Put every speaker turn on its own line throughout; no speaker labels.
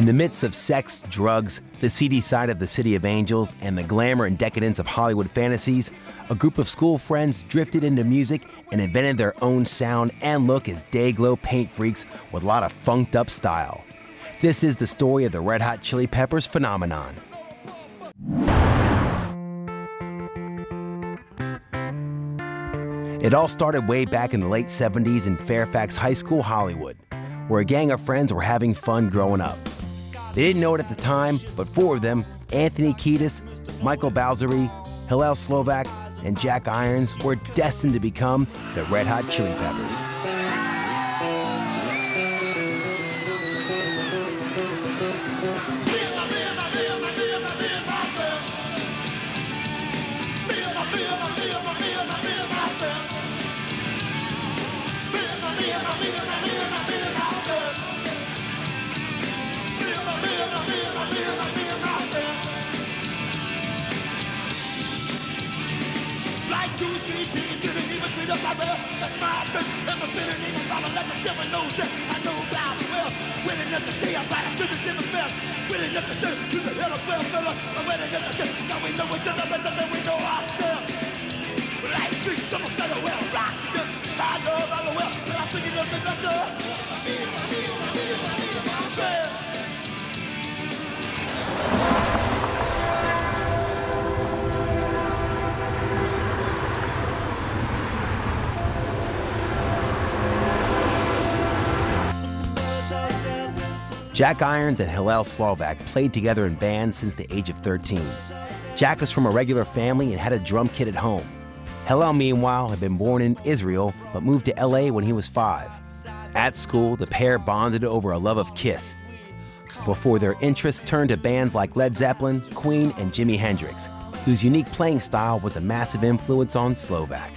In the midst of sex, drugs, the seedy side of the City of Angels, and the glamour and decadence of Hollywood fantasies, a group of school friends drifted into music and invented their own sound and look as day-glow paint freaks with a lot of funked-up style. This is the story of the Red Hot Chili Peppers phenomenon. It all started way back in the late 70s in Fairfax High School, Hollywood, where a gang of friends were having fun growing up. They didn't know it at the time, but four of them, Anthony Kiedis, Michael Balzery, Hillel Slovak, and Jack Irons, were destined to become the Red Hot Chili Peppers. Jack Irons and Hillel Slovak played together in bands since the age of 13. Jack was from a regular family and had a drum kit at home. Hillel, meanwhile, had been born in Israel but moved to LA when he was 5. At school, the pair bonded over a love of Kiss, before their interests turned to bands like Led Zeppelin, Queen, and Jimi Hendrix, whose unique playing style was a massive influence on Slovak.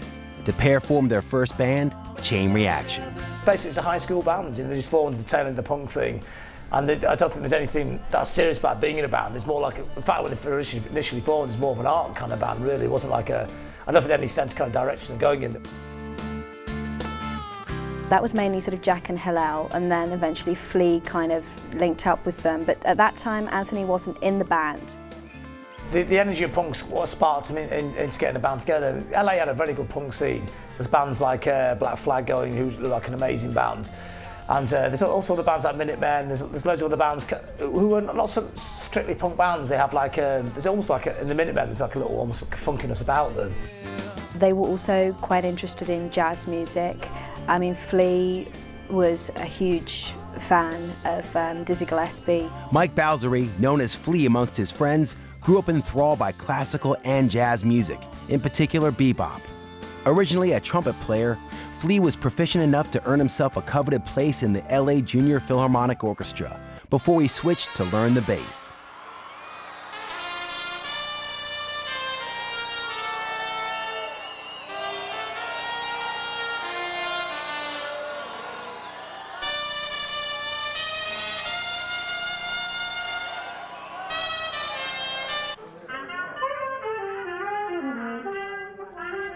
The pair formed their first band, Chain Reaction.
Basically, it's a high school band, and they just formed the tail end of the punk thing. And I don't think there's anything that serious about being in a band. There's more like, in fact, when it initially formed, it's more of an art kind of band, really. It wasn't like I don't think any sense kind of direction of going in.
That was mainly sort of Jack and Hillel, and then eventually Flea kind of linked up with them. But at that time, Anthony wasn't in the band.
The energy of punk's what sparked him into getting the band together. LA had a very good punk scene. There's bands like Black Flag going, who's like an amazing band. And there's also the bands like Minutemen, there's loads of other bands who are not so strictly punk bands. They have like, there's almost like, in the Minutemen, there's like a little almost funkiness about them.
They were also quite interested in jazz music. I mean, Flea was a huge fan of Dizzy Gillespie.
Mike Balzery, known as Flea amongst his friends, grew up enthralled by classical and jazz music, in particular bebop. Originally a trumpet player, Flea was proficient enough to earn himself a coveted place in the LA Junior Philharmonic Orchestra before he switched to learn the bass.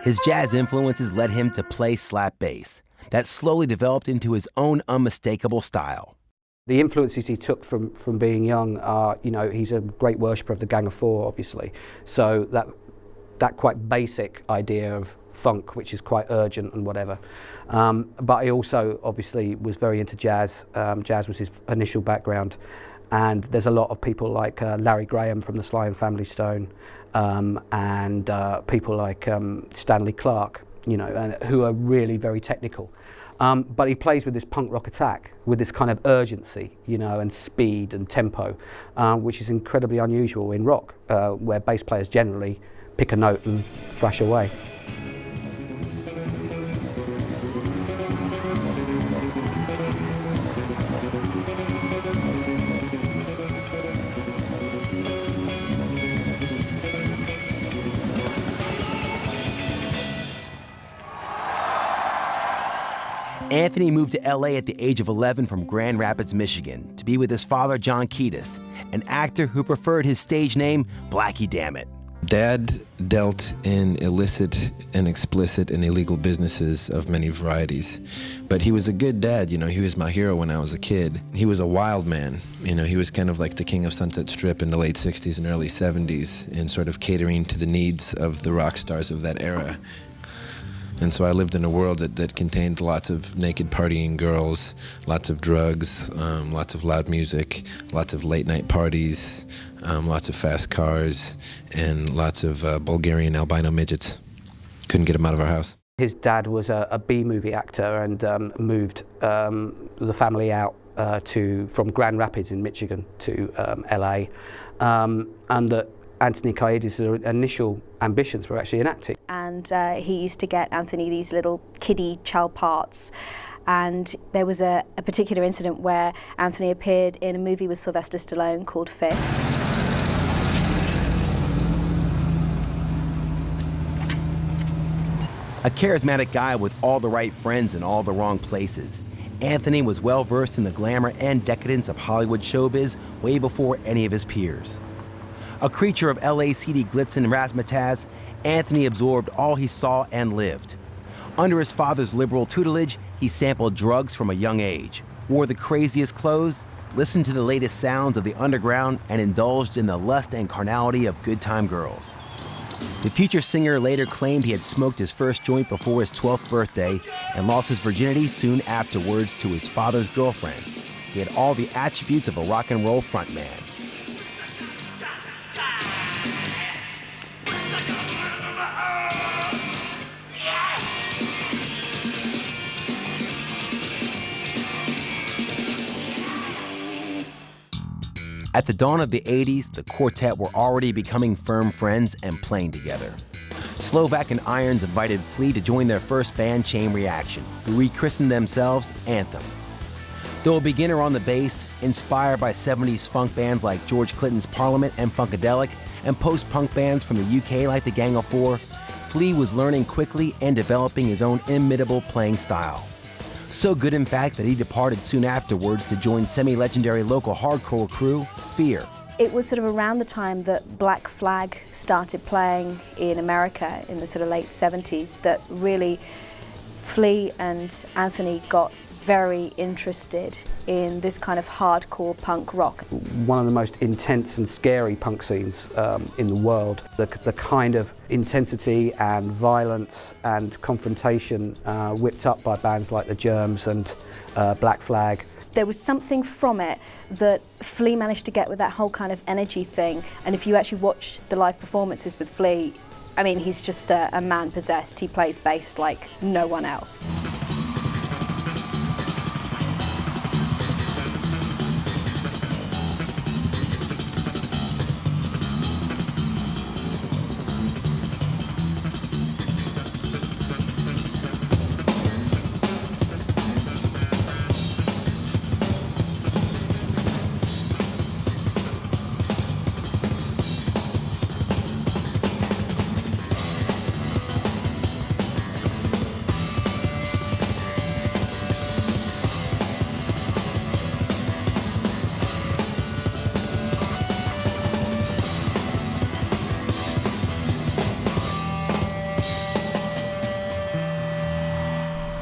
His jazz influences led him to play slap bass. That slowly developed into his own unmistakable style.
The influences he took from being young are, you know, he's a great worshipper of the Gang of Four, obviously. So that quite basic idea of funk, which is quite urgent and whatever. But he also obviously was very into jazz. Jazz was his initial background. And there's a lot of people like Larry Graham from the Sly and Family Stone, and people like Stanley Clarke, you know, who are really very technical. But he plays with this punk rock attack, with this kind of urgency, you know, and speed and tempo, which is incredibly unusual in rock, where bass players generally pick a note and thrash away.
Anthony moved to LA at the age of 11 from Grand Rapids, Michigan, to be with his father, John Kiedis, an actor who preferred his stage name, Blackie Dammit.
Dad dealt in illicit and explicit and illegal businesses of many varieties. But he was a good dad, you know, he was my hero when I was a kid. He was a wild man, you know, he was kind of like the king of Sunset Strip in the late 60s and early 70s in sort of catering to the needs of the rock stars of that era. And so I lived in a world that contained lots of naked partying girls, lots of drugs, lots of loud music, lots of late night parties, lots of fast cars, and lots of Bulgarian albino midgets. Couldn't get them out of our house.
His dad was a B-movie actor and moved the family out from Grand Rapids in Michigan to LA, and that Anthony Kiedis' initial ambitions were actually in acting.
And he used to get Anthony these little kiddie child parts. And there was a particular incident where Anthony appeared in a movie with Sylvester Stallone called Fist.
A charismatic guy with all the right friends in all the wrong places, Anthony was well versed in the glamour and decadence of Hollywood showbiz way before any of his peers. A creature of LA's seedy glitz and razzmatazz, Anthony absorbed all he saw and lived. Under his father's liberal tutelage, he sampled drugs from a young age, wore the craziest clothes, listened to the latest sounds of the underground, and indulged in the lust and carnality of good time girls. The future singer later claimed he had smoked his first joint before his 12th birthday and lost his virginity soon afterwards to his father's girlfriend. He had all the attributes of a rock and roll frontman. At the dawn of the 80s, the quartet were already becoming firm friends and playing together. Slovak and Irons invited Flea to join their first band, Chain Reaction, who rechristened themselves Anthem. Though a beginner on the bass, inspired by 70s funk bands like George Clinton's Parliament and Funkadelic, and post-punk bands from the UK like the Gang of Four, Flea was learning quickly and developing his own inimitable playing style. So good, in fact, that he departed soon afterwards to join semi-legendary local hardcore crew, Fear.
It was sort of around the time that Black Flag started playing in America in the sort of late 70s that really Flea and Anthony got very interested in this kind of hardcore punk rock.
One of the most intense and scary punk scenes in the world. The kind of intensity and violence and confrontation whipped up by bands like the Germs and Black Flag.
There was something from it that Flea managed to get with that whole kind of energy thing, and if you actually watch the live performances with Flea, I mean, he's just a man possessed. He plays bass like no one else.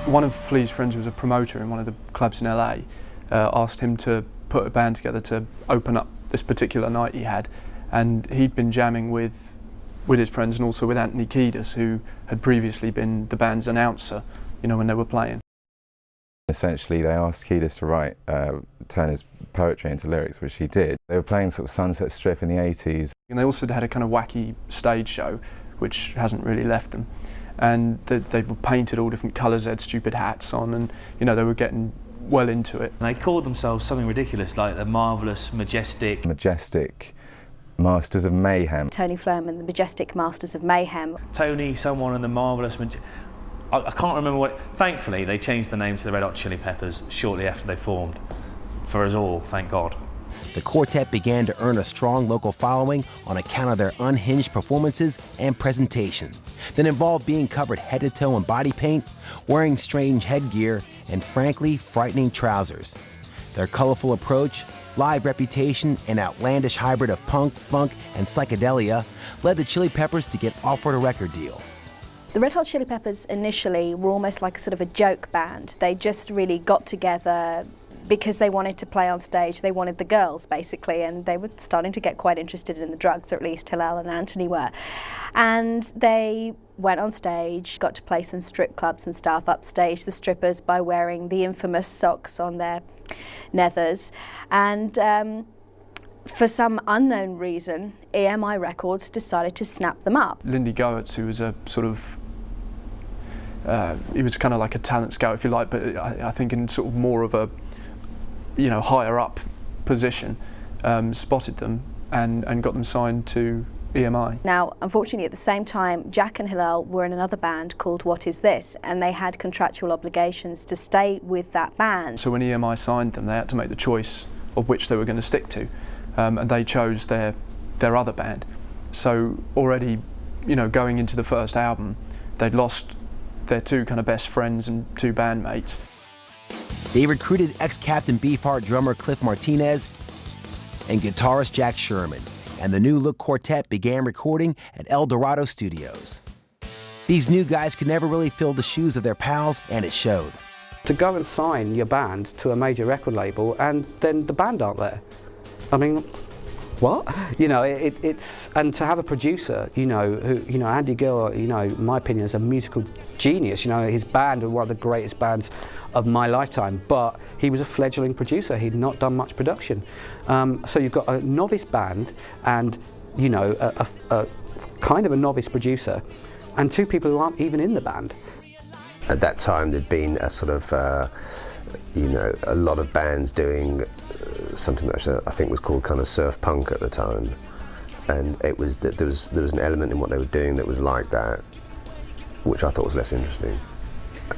One of Flea's friends, who was a promoter in one of the clubs in LA, asked him to put a band together to open up this particular night he had, and he'd been jamming with his friends and also with Anthony Kiedis, who had previously been the band's announcer, you know, when they were playing.
Essentially, they asked Kiedis to turn his poetry into lyrics, which he did. They were playing sort of Sunset Strip in the 80s.
And they also had a kind of wacky stage show, which hasn't really left them. And they were painted all different colours, they had stupid hats on, and you know, they were getting well into it.
And they called themselves something ridiculous like the Marvellous Majestic
Masters of Mayhem.
Tony Flom and the Majestic Masters of Mayhem.
Tony, someone, and the Marvellous I can't remember what. Thankfully, they changed the name to the Red Hot Chili Peppers shortly after they formed. For us all, thank God.
The quartet began to earn a strong local following on account of their unhinged performances and presentation that involved being covered head to toe in body paint, wearing strange headgear, and frankly, frightening trousers. Their colorful approach live reputation, and outlandish hybrid of punk, funk, and psychedelia led the Chili Peppers to get offered a record deal.
The Red Hot Chili Peppers initially were almost like a sort of a joke band. They just really got together because they wanted to play on stage. They wanted the girls, basically, and they were starting to get quite interested in the drugs, or at least Hillel and Anthony were. And they went on stage, got to play some strip clubs and stuff, upstage the strippers by wearing the infamous socks on their nethers. And for some unknown reason, EMI Records decided to snap them up.
Lindy Goetz, who was a sort of, he was kind of like a talent scout, if you like, but I think in sort of more of a, you know, higher up position, spotted them and got them signed to EMI.
Now, unfortunately, at the same time, Jack and Hillel were in another band called What Is This, and they had contractual obligations to stay with that band.
So when EMI signed them, they had to make the choice of which they were going to stick to, and they chose their other band. So already, you know, going into the first album, they'd lost their two kind of best friends and two bandmates.
They recruited ex-Captain Beefheart drummer Cliff Martinez and guitarist Jack Sherman, and the New Look Quartet began recording at El Dorado Studios. These new guys could never really fill the shoes of their pals, and it showed.
To go and sign your band to a major record label and then the band aren't there. I mean, what? You know, it's, and to have a producer, you know, who, you know, Andy Gill, you know, in my opinion, is a musical genius. You know, his band are one of the greatest bands of my lifetime, but he was a fledgling producer. He'd not done much production. So you've got a novice band and, you know, a kind of a novice producer and two people who aren't even in the band.
At that time, there'd been a sort of, you know, a lot of bands doing something that I think was called kind of surf punk at the time, and it was that there was an element in what they were doing that was like that, which I thought was less interesting,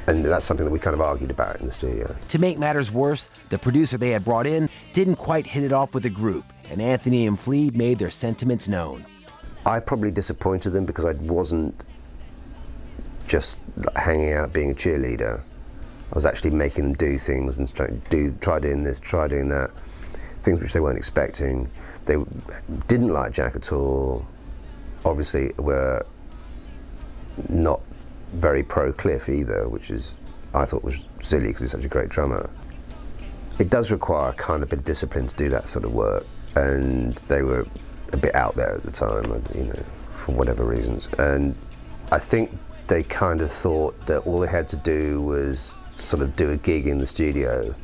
and that's something that we kind of argued about in the studio.
To make matters worse, the producer they had brought in didn't quite hit it off with the group, and Anthony and Flea made their sentiments known.
I probably disappointed them because I wasn't just hanging out being a cheerleader. I was actually making them do things and try doing this, try doing that, things which they weren't expecting. They didn't like Jack at all. Obviously, were not very pro Cliff either, which is I thought was silly because he's such a great drummer. It does require kind of a bit of discipline to do that sort of work, and they were a bit out there at the time, you know, for whatever reasons. And I think they kind of thought that all they had to do was sort of do a gig in the studio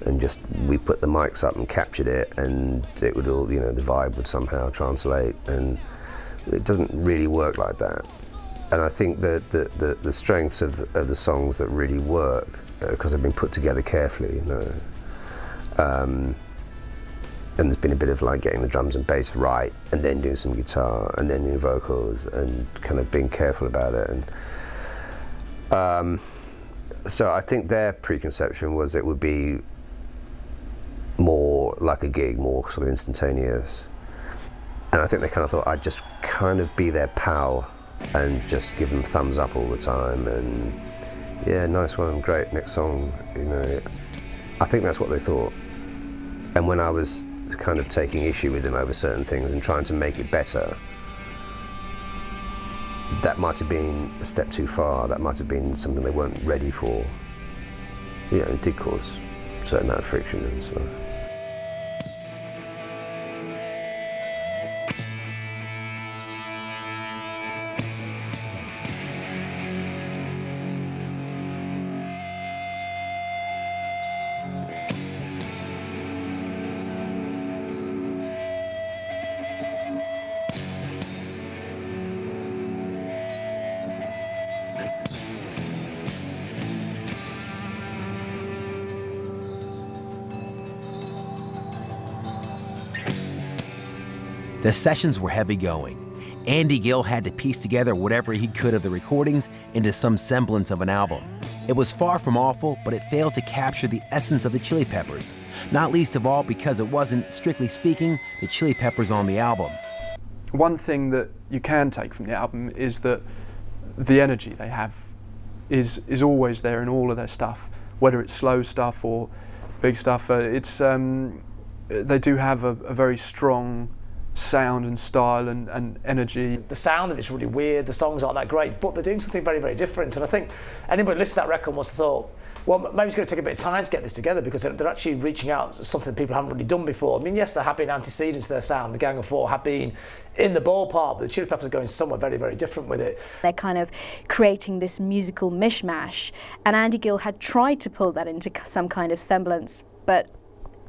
and just we put the mics up and captured it, and it would all, you know, the vibe would somehow translate, and it doesn't really work like that. And I think that the strengths of the songs that really work because they've been put together carefully, you know. And there's been a bit of like getting the drums and bass right, and then doing some guitar, and then doing vocals, and kind of being careful about it. And so I think their preconception was it would be more like a gig, more sort of instantaneous. And I think they kind of thought I'd just kind of be their pal and just give them thumbs up all the time, and yeah, nice one, great, next song, you know. I think that's what they thought. And when I was kind of taking issue with them over certain things and trying to make it better, that might have been a step too far. That might have been something they weren't ready for. You know, it did cause a certain amount of friction and stuff.
The sessions were heavy going. Andy Gill had to piece together whatever he could of the recordings into some semblance of an album. It was far from awful, but it failed to capture the essence of the Chili Peppers, not least of all because it wasn't, strictly speaking, the Chili Peppers on the album.
One thing that you can take from the album is that the energy they have is always there in all of their stuff, whether it's slow stuff or big stuff. they do have a very strong sound and style and energy.
The sound of it's really weird, the songs aren't that great, but they're doing something very, very different. And I think anybody listening to that record must have thought, well, maybe it's going to take a bit of time to get this together, because they're actually reaching out to something people haven't really done before. I mean, yes, there have been antecedents to their sound. The Gang of Four have been in the ballpark, but the Chili Peppers are going somewhere very, very different with it.
They're kind of creating this musical mishmash, and Andy Gill had tried to pull that into some kind of semblance, but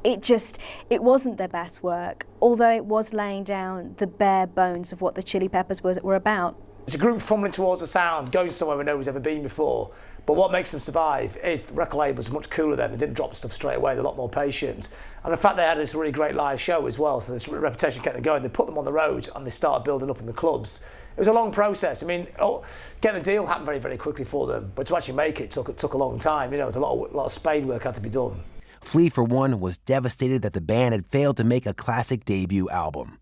it wasn't their best work, although it was laying down the bare bones of what the Chili Peppers were about.
It's a group fumbling towards a sound, going somewhere where nobody's ever been before. But what makes them survive is the record labels are much cooler then. They didn't drop stuff straight away, they're a lot more patient. And in fact, they had this really great live show as well, so this reputation kept them going. They put them on the road and they started building up in the clubs. It was a long process. I mean, getting the deal happened very, very quickly for them, but to actually make it took a long time. You know, there was a lot of spade work had to be done.
Flea, for one, was devastated that the band had failed to make a classic debut album.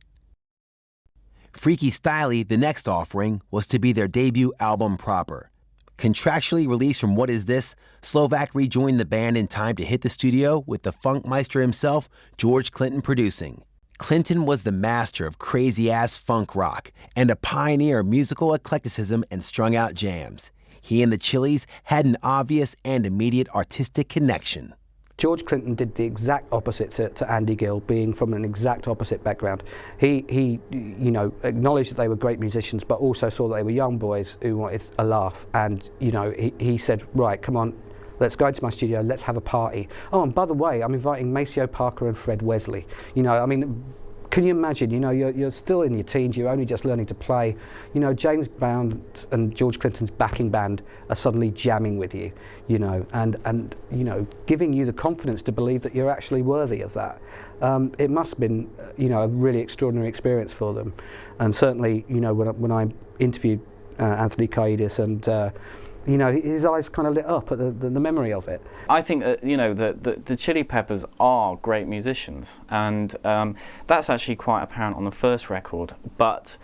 Freaky Styley, the next offering, was to be their debut album proper. Contractually released from What Is This, Slovak rejoined the band in time to hit the studio with the funkmeister himself, George Clinton, producing. Clinton was the master of crazy-ass funk rock and a pioneer of musical eclecticism and strung-out jams. He and the Chili's had an obvious and immediate artistic connection.
George Clinton did the exact opposite to Andy Gill, being from an exact opposite background. He you know, acknowledged that they were great musicians, but also saw that they were young boys who wanted a laugh. And you know, he said, right, come on, let's go into my studio, let's have a party. Oh, and by the way, I'm inviting Maceo Parker and Fred Wesley. You know, I mean, can you imagine, you know, you're still in your teens, you're only just learning to play. You know, James Brown and George Clinton's backing band are suddenly jamming with you, you know, and you know, giving you the confidence to believe that you're actually worthy of that. It must have been, you know, a really extraordinary experience for them. And certainly, you know, when I interviewed Anthony Kiedis, and you know, his eyes kind of lit up at the memory of it.
I think that, you know, the Chili Peppers are great musicians, and that's actually quite apparent on the first record. But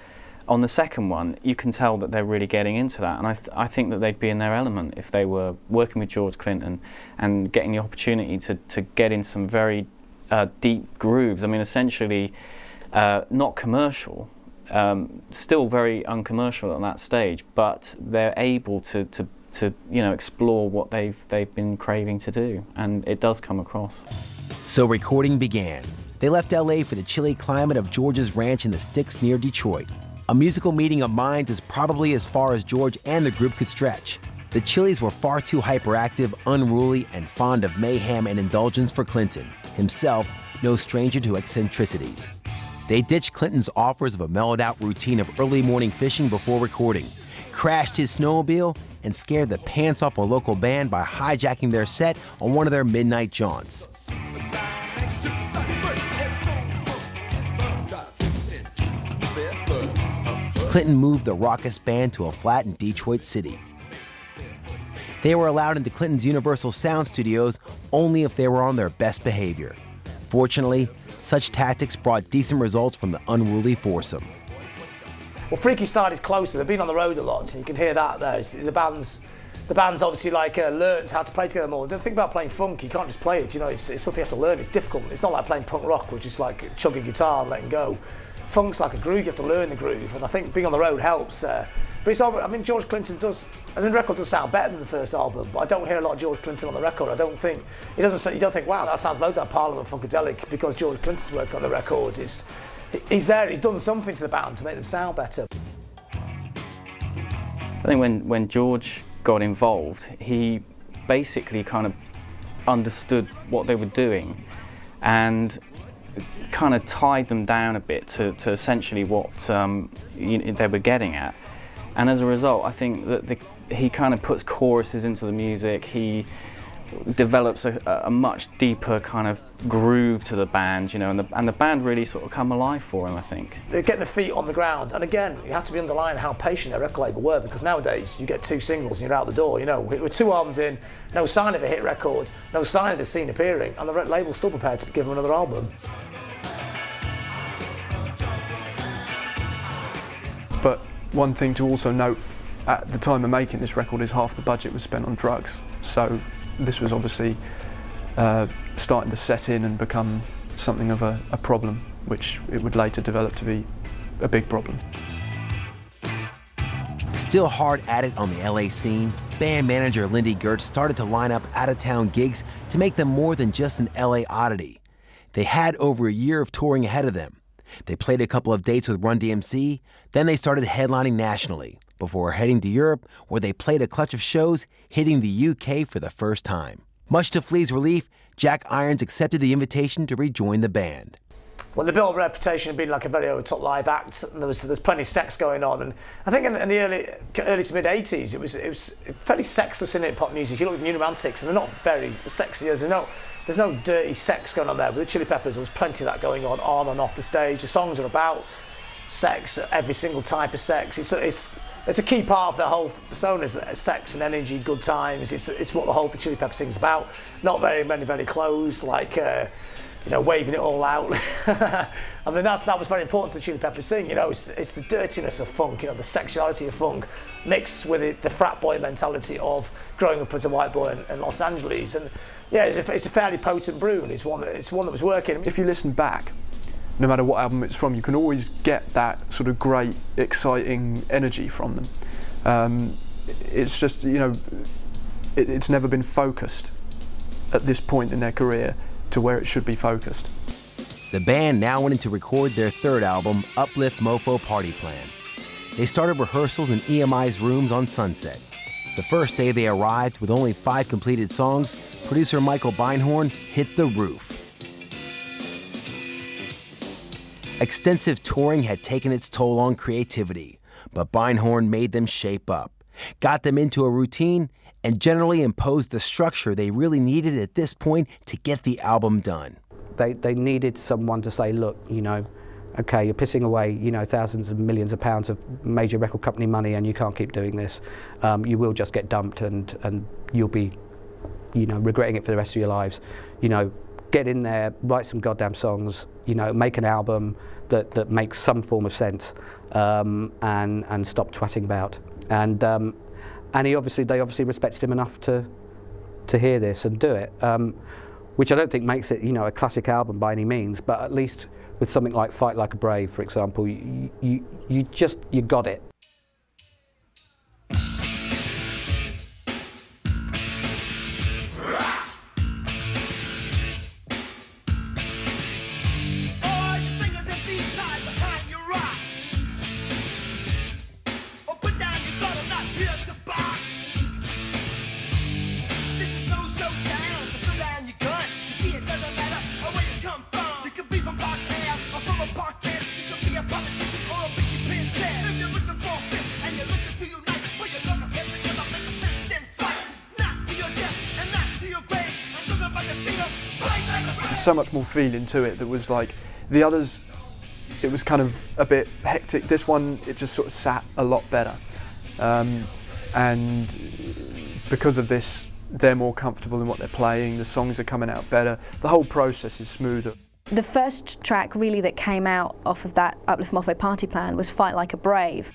on the second one, you can tell that they're really getting into that, and I think that they'd be in their element if they were working with George Clinton and getting the opportunity to get in some very deep grooves. I mean, essentially not commercial. Still very uncommercial at that stage, but they're able to you know, explore what they've been craving to do, and it does come across.
So recording began. They left LA for the chilly climate of George's ranch in the sticks near Detroit. A musical meeting of minds is probably as far as George and the group could stretch. The Chili's were far too hyperactive, unruly, and fond of mayhem and indulgence for Clinton, himself no stranger to eccentricities. They ditched Clinton's offers of a mellowed-out routine of early morning fishing before recording, crashed his snowmobile, and scared the pants off a local band by hijacking their set on one of their midnight jaunts. Clinton moved the raucous band to a flat in Detroit City. They were allowed into Clinton's Universal Sound Studios only if they were on their best behavior. Fortunately, such tactics brought decent results from the unruly foursome.
Well, Freaky Styley is closer. They've been on the road a lot, so you can hear that there. The band's obviously like learned how to play together more. The thing about playing funk, you can't just play it. You know, it's something you have to learn. It's difficult. It's not like playing punk rock, which is like chugging guitar and letting go. Funk's like a groove. You have to learn the groove, and I think being on the road helps there. But it's all, I mean, George Clinton does, and the record does sound better than the first album. But I don't hear a lot of George Clinton on the record. I don't think it doesn't. You don't think, wow, that sounds loads like Parliament Funkadelic, because George Clinton's work on the record is. He's there. He's done something to the band to make them sound better.
I think when George got involved, he basically kind of understood what they were doing and kind of tied them down a bit to essentially what they were getting at. And as a result, I think that he kind of puts choruses into the music. He develops a much deeper kind of groove to the band, you know, and the band really sort of come alive for him, I think.
They're getting their feet on the ground, and again, you have to be underlying how patient their record label were, because nowadays you get 2 singles and you're out the door. You know, we're 2 albums in, no sign of a hit record, no sign of the scene appearing, and the label's still prepared to give them another album.
But one thing to also note, at the time of making this record, is half the budget was spent on drugs. So this was obviously starting to set in and become something of a problem, which it would later develop to be a big problem.
Still hard at it on the LA scene, band manager Lindy Gertz started to line up out-of-town gigs to make them more than just an LA oddity. They had over a year of touring ahead of them. They played a couple of dates with Run DMC, then they started headlining nationally, before heading to Europe, where they played a clutch of shows, hitting the UK for the first time. Much to Flea's relief, Jack Irons accepted the invitation to rejoin the band.
Well, they built a reputation of being like a very over-top live act, and there's plenty of sex going on. And I think in the early to mid '80s, it was fairly sexless in it, pop music. You look at New Romantics, and they're not very sexy. There's no dirty sex going on there. With the Chili Peppers, there was plenty of that going on and off the stage. The songs are about sex, every single type of sex. It's a key part of the whole persona, is sex and energy, good times. It's what the Chili Peppers thing's about. Not very clothes, like waving it all out. I mean, that was very important to the Chili Peppers thing. It's the dirtiness of funk, the sexuality of funk, mixed with the frat boy mentality of growing up as a white boy in Los Angeles. And yeah, it's a fairly potent brew, and it's one that was working.
If you listen back, no matter what album it's from, you can always get that sort of great, exciting energy from them. It's just, it's never been focused at this point in their career to where it should be focused.
The band now went in to record their third album, Uplift Mofo Party Plan. They started rehearsals in EMI's rooms on Sunset. The first day they arrived, with only 5 completed songs, producer Michael Beinhorn hit the roof. Extensive touring had taken its toll on creativity, but Beinhorn made them shape up, got them into a routine, and generally imposed the structure they really needed at this point to get the album done.
They needed someone to say, look, okay, you're pissing away, thousands and millions of pounds of major record company money, and you can't keep doing this. You will just get dumped, and you'll be, regretting it for the rest of your lives. Get in there, write some goddamn songs, make an album that makes some form of sense, and stop twatting about. And they obviously respected him enough to hear this and do it, which I don't think makes it, a classic album by any means, but at least with something like Fight Like a Brave, for example, you got it.
So much more feeling to it that was like the others. It was kind of a bit hectic. This one, it just sort of sat a lot better, and because of this, they're more comfortable in what they're playing. The songs are coming out better. The whole process is smoother.
The first track really that came out off of that Uplift Mofo Party Plan was Fight Like a Brave,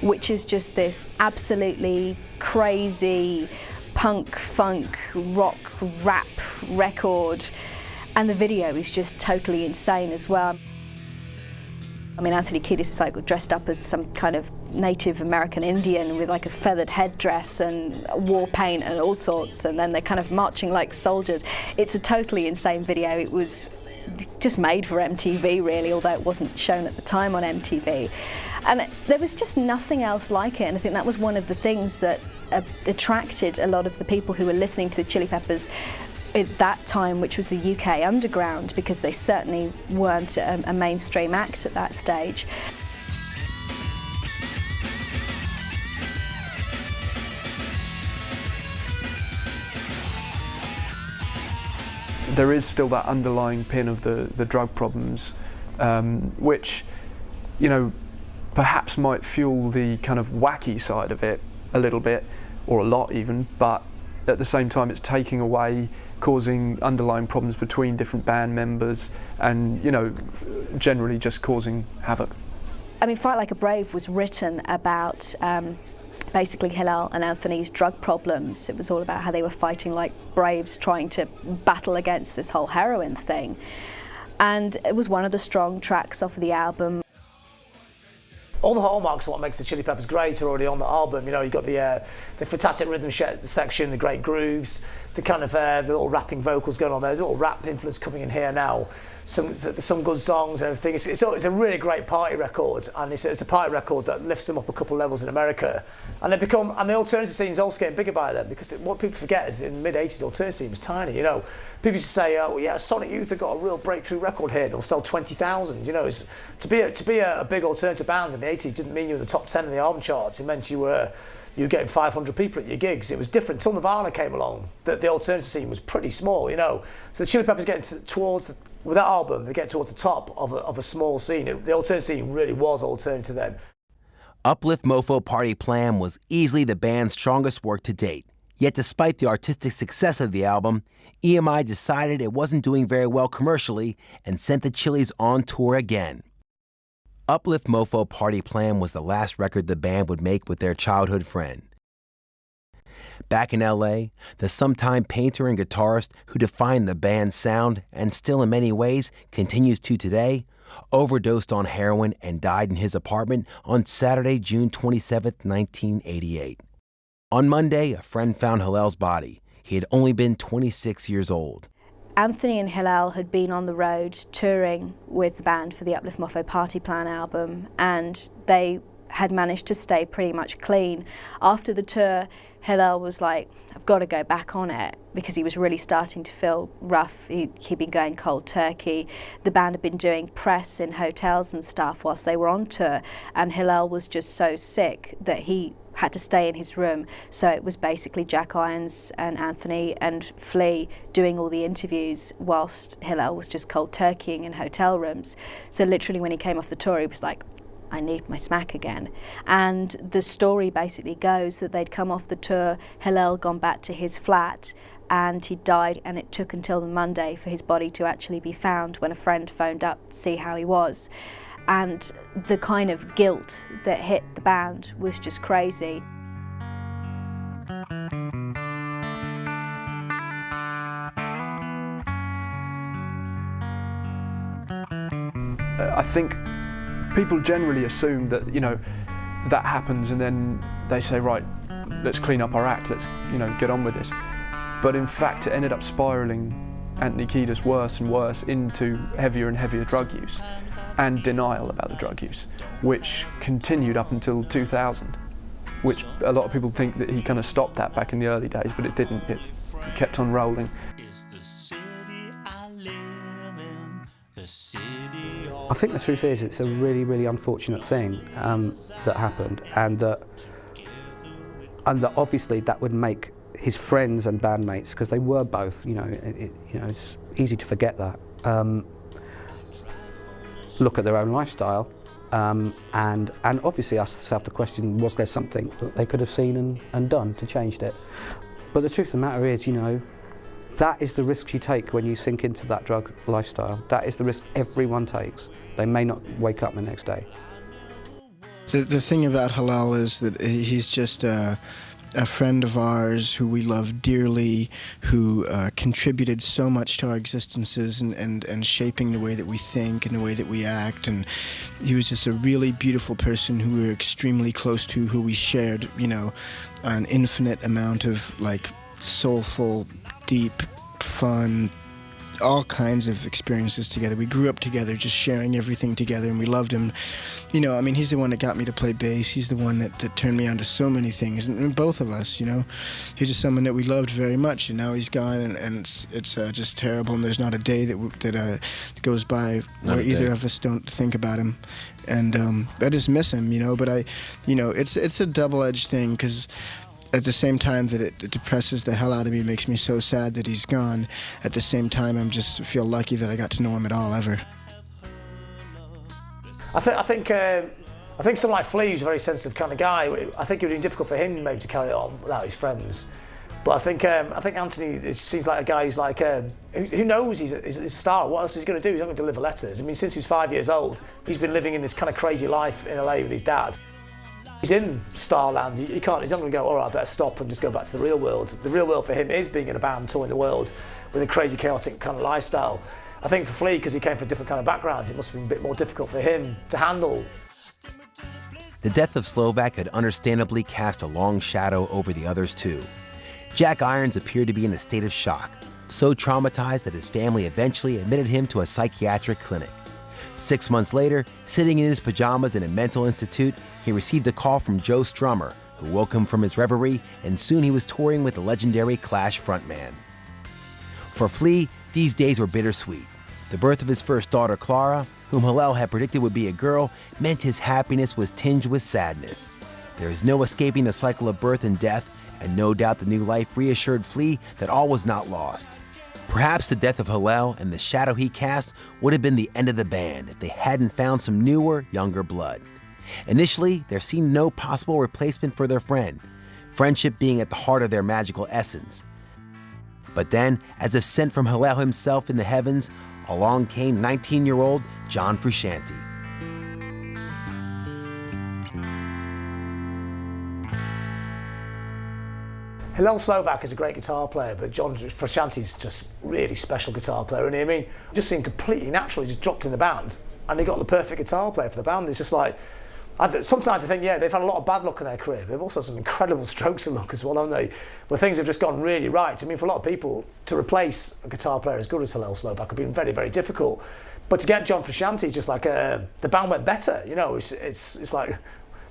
which is just this absolutely crazy punk, funk, rock, rap record, and the video is just totally insane as well. I mean, Anthony Kiedis is like dressed up as some kind of Native American Indian with like a feathered headdress and war paint and all sorts, and then they're kind of marching like soldiers. It's a totally insane video. It was just made for MTV really, although it wasn't shown at the time on MTV. And there was just nothing else like it, and I think that was one of the things that attracted a lot of the people who were listening to the Chili Peppers at that time, which was the UK underground, because they certainly weren't a mainstream act at that stage.
There is still that underlying pin of the drug problems, which, perhaps might fuel the kind of wacky side of it a little bit, or a lot even, but at the same time it's taking away, causing underlying problems between different band members, and generally just causing havoc.
I mean, Fight Like a Brave was written about basically Hillel and Anthony's drug problems. It was all about how they were fighting like braves trying to battle against this whole heroin thing. And it was one of the strong tracks off of the album.
All the hallmarks of what makes the Chili Peppers great are already on the album. You know, you've got the fantastic rhythm section, the great grooves, the kind of the little rapping vocals going on there. There's a little rap influence coming in here now. Some good songs and everything. It's a really great party record, and it's a party record that lifts them up a couple of levels in America. And the alternative scene's also getting bigger by then, because what people forget is in the mid-80s, the alternative scene was tiny. You know, people used to say, "Oh yeah, Sonic Youth have got a real breakthrough record here. It'll sell 20,000." You know, to be a big alternative band in the 80s didn't mean you were in the top 10 of the album charts. It meant you were getting 500 people at your gigs. It was different till Nirvana came along. That the alternative scene was pretty small. You know, so the Chili Peppers getting towards. With that album, they get towards the top of a small scene. The alternative scene really was alternative then.
Uplift Mofo Party Plan was easily the band's strongest work to date. Yet despite the artistic success of the album, EMI decided it wasn't doing very well commercially and sent the Chili's on tour again. Uplift Mofo Party Plan was the last record the band would make with their childhood friend. Back in LA, the sometime painter and guitarist who defined the band's sound and still in many ways continues to today, overdosed on heroin and died in his apartment on Saturday, June 27, 1988. On Monday, a friend found Hillel's body. He had only been 26 years old.
Anthony and Hillel had been on the road touring with the band for the Uplift Mofo Party Plan album, and they had managed to stay pretty much clean. After the tour, Hillel was like, I've got to go back on it, because he was really starting to feel rough. He'd been going cold turkey. The band had been doing press in hotels and stuff whilst they were on tour, and Hillel was just so sick that he had to stay in his room. So it was basically Jack Irons and Anthony and Flea doing all the interviews whilst Hillel was just cold turkeying in hotel rooms. So literally when he came off the tour, he was like, I need my smack again. And the story basically goes that they'd come off the tour, Hillel gone back to his flat, and he died, and it took until the Monday for his body to actually be found when a friend phoned up to see how he was. And the kind of guilt that hit the band was just crazy.
I think people generally assume that, you know, that happens and then they say, right, let's clean up our act, let's, you know, get on with this. But in fact, it ended up spiralling Anthony Kiedis worse and worse into heavier and heavier drug use and denial about the drug use, which continued up until 2000, which a lot of people think that he kind of stopped that back in the early days, but it didn't. It kept on rolling.
I think the truth is it's a really, really unfortunate thing that happened, and that obviously that would make his friends and bandmates, because they were both, you know, it's easy to forget that, look at their own lifestyle, and obviously ask themselves the question, was there something that they could have seen and done to change it? But the truth of the matter is, you know, that is the risk you take when you sink into that drug lifestyle. That is the risk everyone takes. They may not wake up the next day.
The thing about Hillel is that he's just a friend of ours who we love dearly, who contributed so much to our existences and shaping the way that we think and the way that we act. And he was just a really beautiful person who we were extremely close to, who we shared, you know, an infinite amount of like soulful, deep, fun, all kinds of experiences together. We grew up together, just sharing everything together, and we loved him. You know, I mean, he's the one that got me to play bass. He's the one that turned me on to so many things, and both of us, you know. He's just someone that we loved very much, and now he's gone, and it's just terrible, and there's not a day that goes by where either of us don't think about him. And I just miss him, you know, but it's a double-edged thing, because at the same time that it depresses the hell out of me, it makes me so sad that he's gone. At the same time, I'm just feel lucky that I got to know him at all, ever.
I think someone like Flea, who's a very sensitive kind of guy, I think it would be difficult for him maybe to carry it on without his friends. But I think Anthony seems like a guy who's like, who knows he's a star. What else is he going to do? He's not going to deliver letters. I mean, since he was 5 years old, he's been living in this kind of crazy life in LA with his dad. He's in Starland, he's not going to go, all right, I better stop and just go back to the real world. The real world for him is being in a band, touring the world with a crazy, chaotic kind of lifestyle. I think for Flea, because he came from a different kind of background, it must have been a bit more difficult for him to handle.
The death of Slovak had understandably cast a long shadow over the others too. Jack Irons appeared to be in a state of shock, so traumatized that his family eventually admitted him to a psychiatric clinic. 6 months later, sitting in his pajamas in a mental institute, he received a call from Joe Strummer, who woke him from his reverie, and soon he was touring with the legendary Clash frontman. For Flea, these days were bittersweet. The birth of his first daughter, Clara, whom Hillel had predicted would be a girl, meant his happiness was tinged with sadness. There is no escaping the cycle of birth and death, and no doubt the new life reassured Flea that all was not lost. Perhaps the death of Hillel and the shadow he cast would have been the end of the band if they hadn't found some newer, younger blood. Initially, there seemed no possible replacement for their friend, friendship being at the heart of their magical essence. But then, as if sent from Hillel himself in the heavens, along came 19-year-old John Frusciante.
Hillel Slovak is a great guitar player, but John Frusciante's just really special guitar player, isn't he? I mean, it just seemed completely natural. He just dropped in the band, and they got the perfect guitar player for the band. It's just like, sometimes I think, yeah, they've had a lot of bad luck in their career. They've also had some incredible strokes of luck as well, haven't they? Where things have just gone really right. I mean, for a lot of people, to replace a guitar player as good as Hillel Slovak would have been very, very difficult. But to get John Frusciante, just like the band went better. You know, it's like,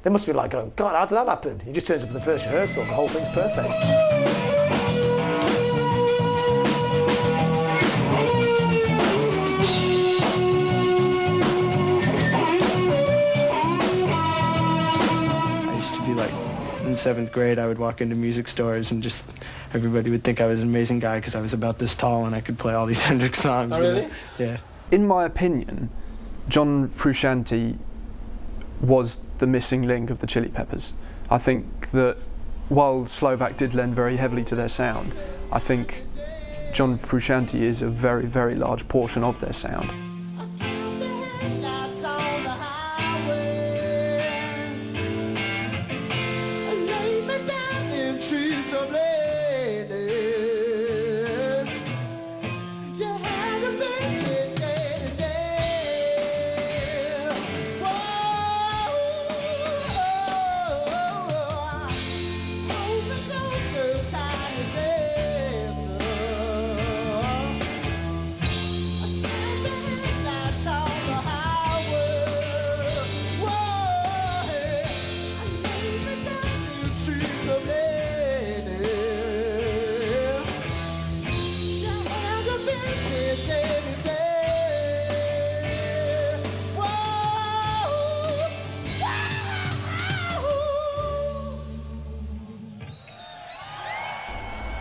they must be like going, God, how did that happen? He just turns up in the first rehearsal and the whole thing's perfect.
I used to be like, in 7th grade, I would walk into music stores and just, everybody would think I was an amazing guy because I was about this tall and I could play all these Hendrix songs.
Oh, really?
Yeah.
In my opinion, John Frusciante was the missing link of the Chili Peppers. I think that while Slovak did lend very heavily to their sound, I think John Frusciante is a very, very large portion of their sound.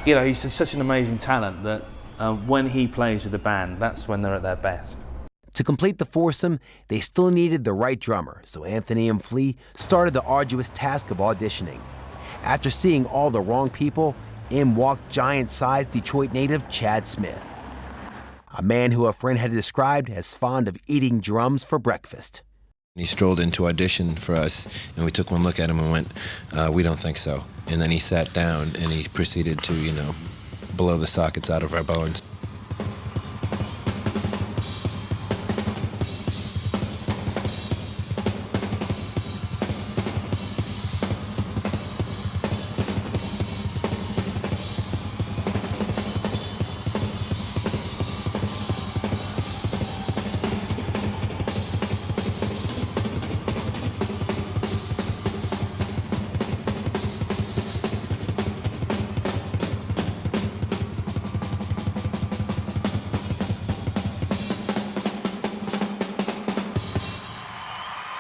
You know, he's such an amazing talent that when he plays with the band, that's when they're at their best.
To complete the foursome, they still needed the right drummer, so Anthony and Flea started the arduous task of auditioning. After seeing all the wrong people, in walked giant-sized Detroit native Chad Smith, a man who a friend had described as fond of eating drums for breakfast.
He strolled into audition for us, and we took one look at him and went, we don't think so. And then he sat down and he proceeded to, you know, blow the sockets out of our bones.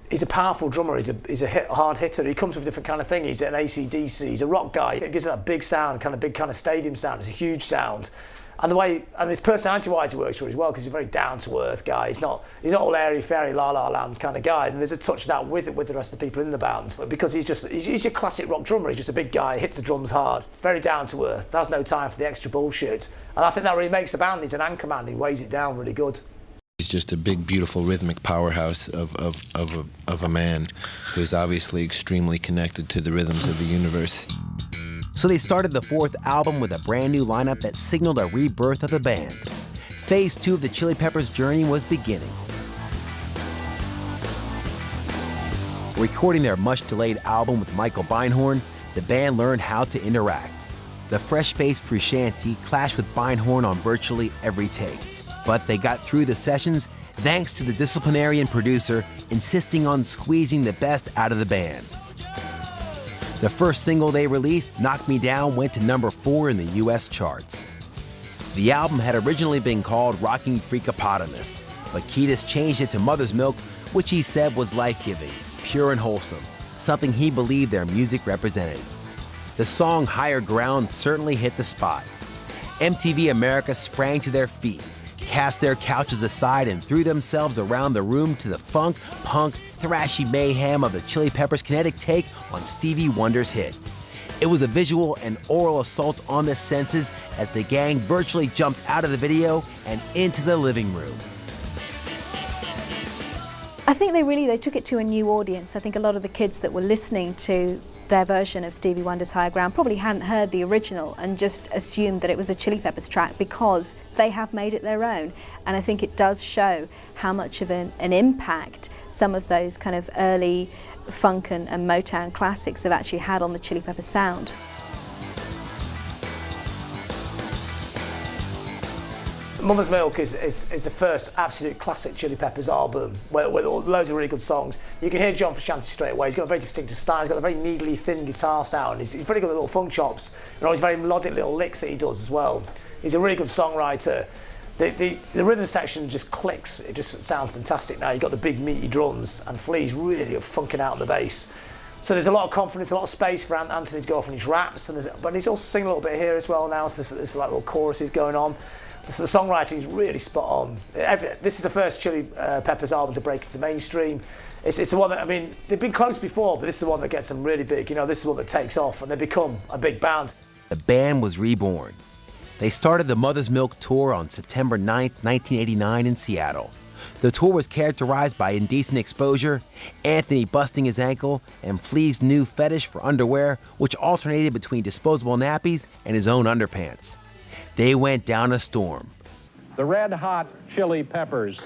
He's a powerful drummer, he's a hard hitter, he comes with a different kind of thing, he's an AC/DC, he's a rock guy, it gives it a big sound, kind of big kind of stadium sound, it's a huge sound. And the way, and his personality-wise he works really well because he's a very down-to-earth guy, he's not all airy-fairy, la-la-land kind of guy, and there's a touch of that with the rest of the people in the band. But because he's your classic rock drummer, he's just a big guy, hits the drums hard, very down-to-earth, has no time for the extra bullshit. And I think that really makes the band, he's an anchor man, he weighs it down really good.
He's just a big, beautiful, rhythmic powerhouse of a man who's obviously extremely connected to the rhythms of the universe.
So they started the fourth album with a brand new lineup that signaled a rebirth of the band. Phase 2 of the Chili Peppers' journey was beginning. Recording their much-delayed album with Michael Beinhorn, the band learned how to interact. The fresh-faced Frusciante clashed with Beinhorn on virtually every take. But they got through the sessions thanks to the disciplinarian producer insisting on squeezing the best out of the band. The first single they released, Knock Me Down, went to number 4 in the US charts. The album had originally been called Rocking Freakopotamus, but Kiedis changed it to Mother's Milk, which he said was life-giving, pure and wholesome, something he believed their music represented. The song Higher Ground certainly hit the spot. MTV America sprang to their feet, cast their couches aside and threw themselves around the room to the funk, punk, thrashy mayhem of the Chili Peppers' kinetic take on Stevie Wonder's hit. It was a visual and oral assault on the senses as the gang virtually jumped out of the video and into the living room.
I think they took it to a new audience. I think a lot of the kids that were listening to their version of Stevie Wonder's Higher Ground probably hadn't heard the original and just assumed that it was a Chili Peppers track because they have made it their own. And I think it does show how much of an impact some of those kind of early funk and Motown classics have actually had on the Chili Peppers sound.
Mother's Milk is the first absolute classic Chili Peppers album with loads of really good songs. You can hear John Frusciante straight away. He's got a very distinctive style. He's got a very needly thin guitar sound. He's very good at little funk chops and all these very melodic little licks that he does as well. He's a really good songwriter. The rhythm section just clicks. It just sounds fantastic now. You've got the big meaty drums and Flea's really funking out the bass. So there's a lot of confidence, a lot of space for Anthony to go off on his raps, but he's also singing a little bit here as well now. So there's like little choruses going on. So the songwriting is really spot on. This is the first Chili Peppers album to break into mainstream. It's the one that, I mean, they've been close before, but this is the one that gets them really big. You know, this is the one that takes off and they become a big band.
The band was reborn. They started the Mother's Milk Tour on September 9th, 1989 in Seattle. The tour was characterized by indecent exposure, Anthony busting his ankle, and Flea's new fetish for underwear, which alternated between disposable nappies and his own underpants. They went down a storm.
The Red Hot Chili Peppers.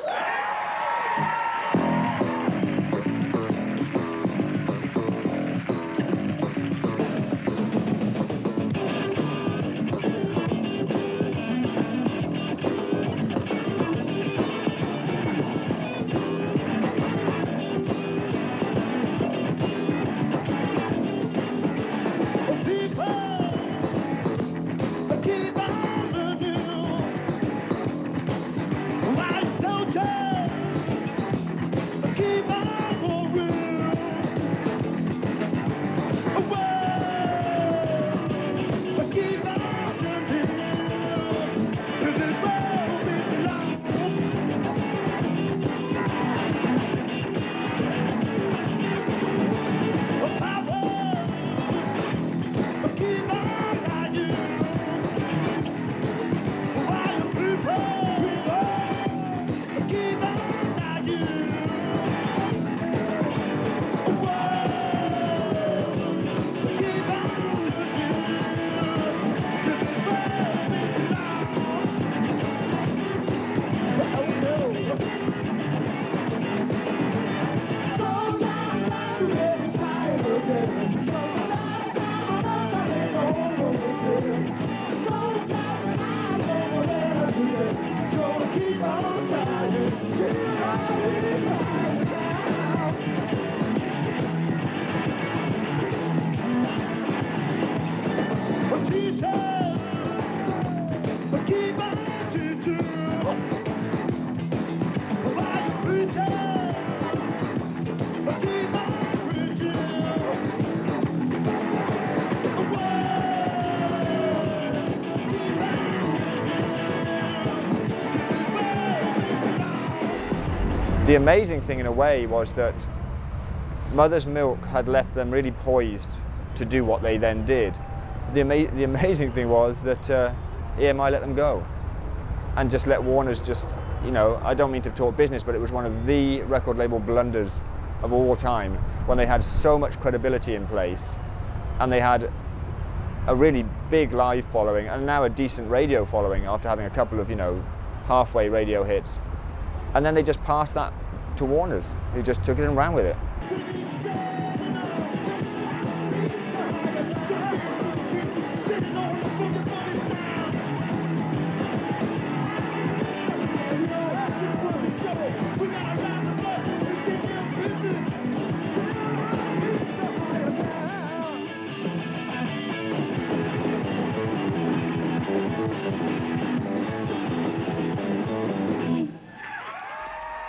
The amazing thing in a way was that Mother's Milk had left them really poised to do what they then did. The amazing thing was that EMI let them go and just let Warner's just you know, I don't mean to talk business, but it was one of the record label blunders of all time, when they had so much credibility in place, and they had a really big live following, and now a decent radio following after having a couple of, you know, halfway radio hits. And then they just passed that to Warner's, who just took it and ran with it.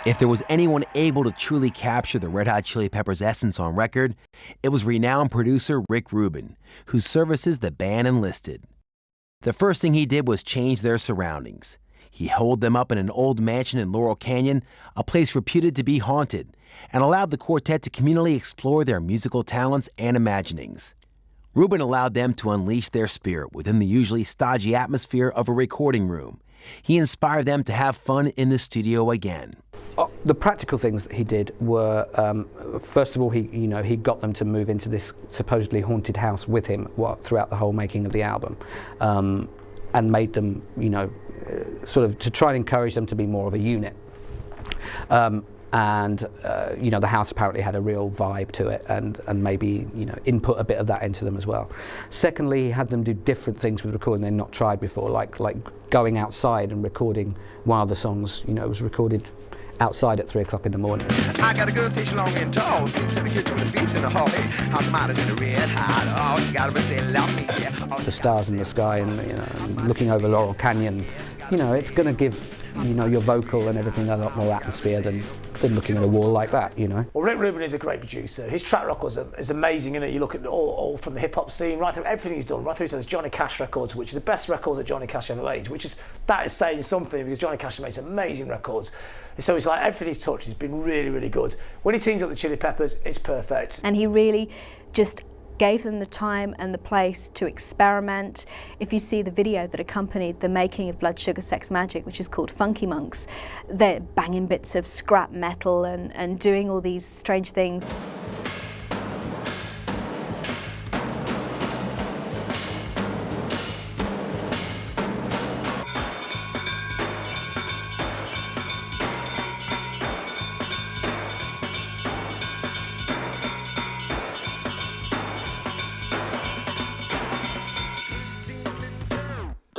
If there was anyone able to truly capture the Red Hot Chili Peppers' essence on record, it was renowned producer Rick Rubin, whose services the band enlisted. The first thing he did was change their surroundings. He holed them up in an old mansion in Laurel Canyon, a place reputed to be haunted, and allowed the quartet to communally explore their musical talents and imaginings. Rubin allowed them to unleash their spirit within the usually stodgy atmosphere of a recording room. He inspired them to have fun in the studio again.
The practical things that he did were, first of all, he got them to move into this supposedly haunted house with him throughout the whole making of the album, and made them, sort of to try and encourage them to be more of a unit. The house apparently had a real vibe to it, and maybe input a bit of that into them as well. Secondly, he had them do different things with recording they'd not tried before, like going outside and recording one of the songs. Was recorded outside at 3 o'clock in the morning.
I got a girl, say she long and tall, sleeps in the kitchen with the beeps in the hallway. Hot tomatoes in the red hot. Oh, she got a say love me. Yeah.
The stars in the sky and looking over Laurel Canyon. It's going to give your vocal and everything a lot more atmosphere than looking at a wall like that.
Well, Rick Rubin is a great producer. His track record is amazing, and you look at all from the hip hop scene right through everything he's done, right through his Johnny Cash records, which are the best records that Johnny Cash ever made. That is saying something, because Johnny Cash makes amazing records. So it's like everything he's touched has been really, really good. When he teams up the Chili Peppers, it's perfect.
And he really just gave them the time and the place to experiment. If you see the video that accompanied the making of Blood Sugar Sex Magik, which is called Funky Monks, they're banging bits of scrap metal and doing all these strange things.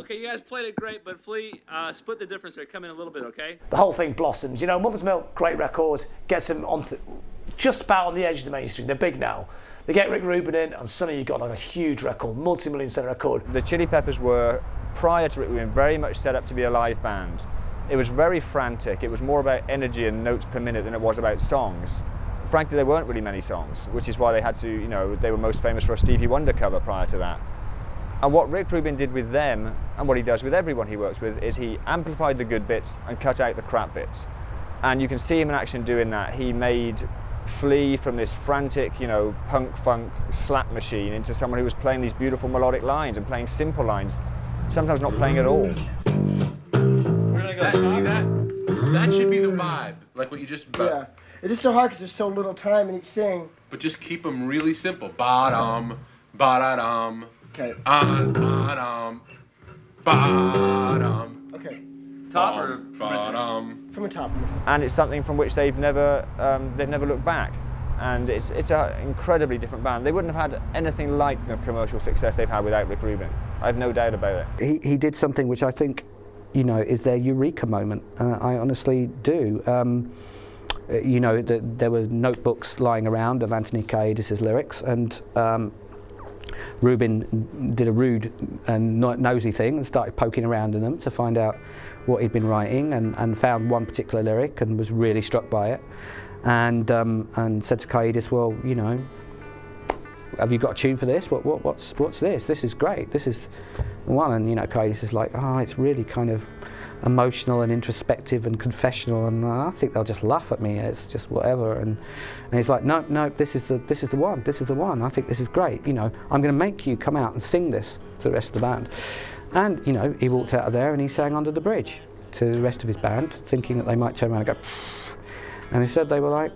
You guys played it great, but Flea, split the difference there. Come in a little bit, okay?
The whole thing blossoms. Mother's Milk, great record, gets them onto just about on the edge of the mainstream. They're big now. They get Rick Rubin in, and suddenly you got like a huge record, multi-million-seller record.
The Chili Peppers were, prior to Rick Rubin, very much set up to be a live band. It was very frantic. It was more about energy and notes per minute than it was about songs. Frankly, there weren't really many songs, which is why they had to, they were most famous for a Stevie Wonder cover prior to that. And what Rick Rubin did with them, and what he does with everyone he works with, is he amplified the good bits and cut out the crap bits. And you can see him in action doing that. He made Flea from this frantic, punk funk slap machine into someone who was playing these beautiful melodic lines and playing simple lines, sometimes not playing at all.
We're gonna go. See that? That should be the vibe, like what you just.
Yeah, it is so hard because there's so little time in each thing.
But just keep them really simple. Ba-dum, ba-da-dum.
Okay.
Ba-dum, ba-dum.
Okay.
Top or bottom?
From the top.
And it's something from which they've never looked back. And it's an incredibly different band. They wouldn't have had anything like the commercial success they've had without Rick Rubin. I have no doubt about it.
He did something which I think, is their eureka moment. I honestly do. There were notebooks lying around of Anthony Kiedis' lyrics, and Rubin did a rude and nosy thing and started poking around in them to find out what he'd been writing, and found one particular lyric and was really struck by it, and said to Kiedis, well, have you got a tune for this? What's this? This is great. This is the one. And Kiedis is like, oh, it's really kind of emotional and introspective and confessional, and I think they'll just laugh at me. It's just whatever. And he's like, no, this is the one. This is the one. I think this is great. I'm going to make you come out and sing this to the rest of the band. And he walked out of there and he sang Under the Bridge. to the rest of his band, thinking that they might turn around and go, pfft. And instead they were like,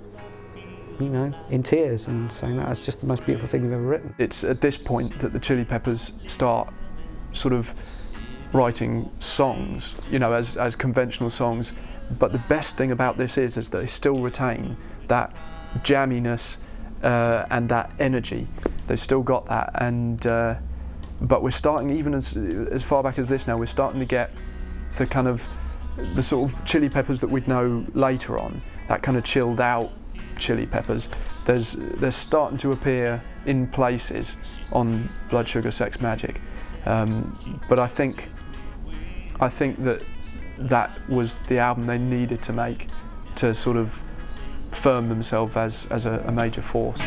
you know, in tears and saying that's just the most beautiful thing you've ever written.
It's at this point that the Chili Peppers start sort of writing songs, you know, as conventional songs. But the best thing about this is that they still retain that jamminess and that energy. They've still got that, and but we're starting, even as far back as this now, we're starting to get the sort of Chili Peppers that we'd know later on, that kind of chilled out Chili Peppers. They're starting to appear in places on Blood Sugar Sex Magik, but I think that was the album they needed to make to sort of firm themselves as a major force.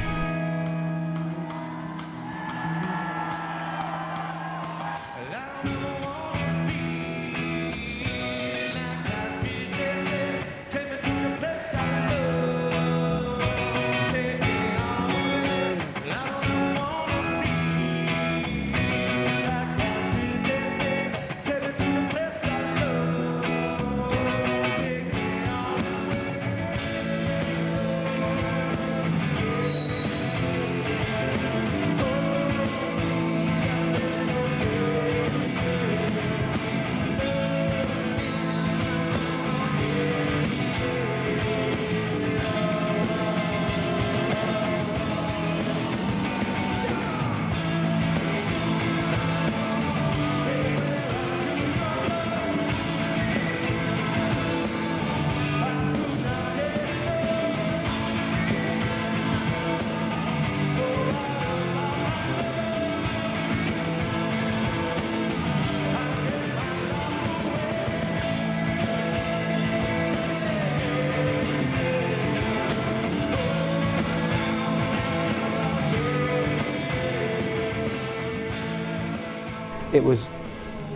It was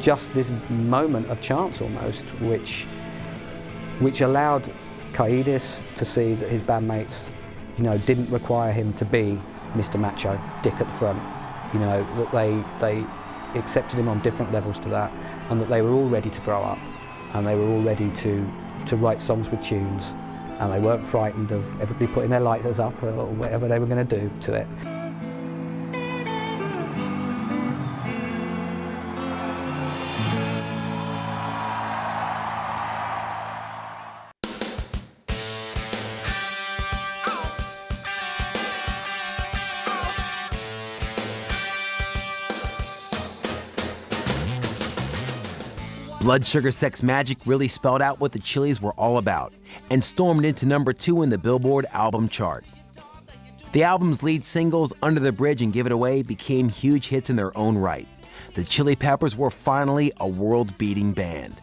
just this moment of chance almost, which allowed Kiedis to see that his bandmates, you know, didn't require him to be Mr. Macho, Dick at the front. You know, that they accepted him on different levels to that, and that they were all ready to grow up, and they were all ready to write songs with tunes, and they weren't frightened of everybody putting their lighters up or whatever they were going to do to it.
Blood Sugar Sex Magik really spelled out what the Chili's were all about and stormed into #2 in the Billboard album chart. The album's lead singles, Under the Bridge and Give It Away, became huge hits in their own right. The Chili Peppers were finally a world-beating band.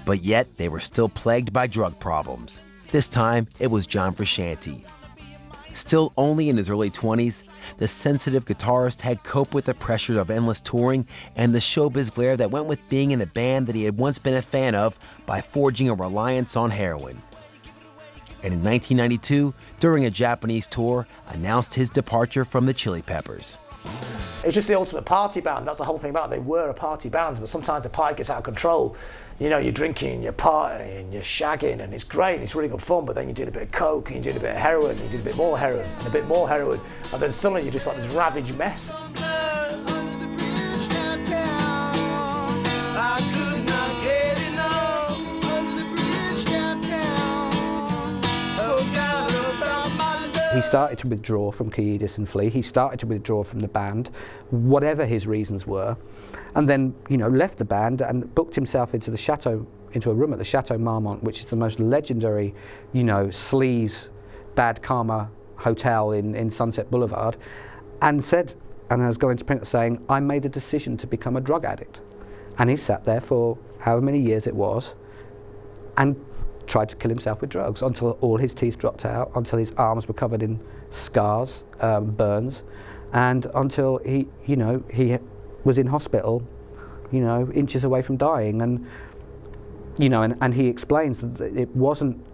But yet, they were still plagued by drug problems. This time, it was John Frusciante. Still only in his early 20s, the sensitive guitarist had coped with the pressures of endless touring and the showbiz glare that went with being in a band that he had once been a fan of by forging a reliance on heroin. And in 1992, during a Japanese tour, announced his departure from the Chili Peppers.
It's just the ultimate party band. That's the whole thing about it. They were a party band, but sometimes the party gets out of control. You know, you're drinking, you're partying, you're shagging, and it's great, and it's really good fun, but then you're doing a bit of coke, and you're doing a bit of heroin, and you do a bit more heroin, and a bit more heroin, and then suddenly you're just like this ravaged mess.
He started to withdraw from Kiedis and Flea. He started to withdraw from the band, whatever his reasons were, and then, you know, left the band and booked himself into the chateau, into a room at the Chateau Marmont, which is the most legendary, you know, sleaze, bad karma hotel in Sunset Boulevard, and said, and has gone into print saying, I made a decision to become a drug addict. And he sat there for however many years it was, and tried to kill himself with drugs until all his teeth dropped out, until his arms were covered in scars, burns, and until he was in hospital, you know, inches away from dying. And you know, and he explains that it wasn't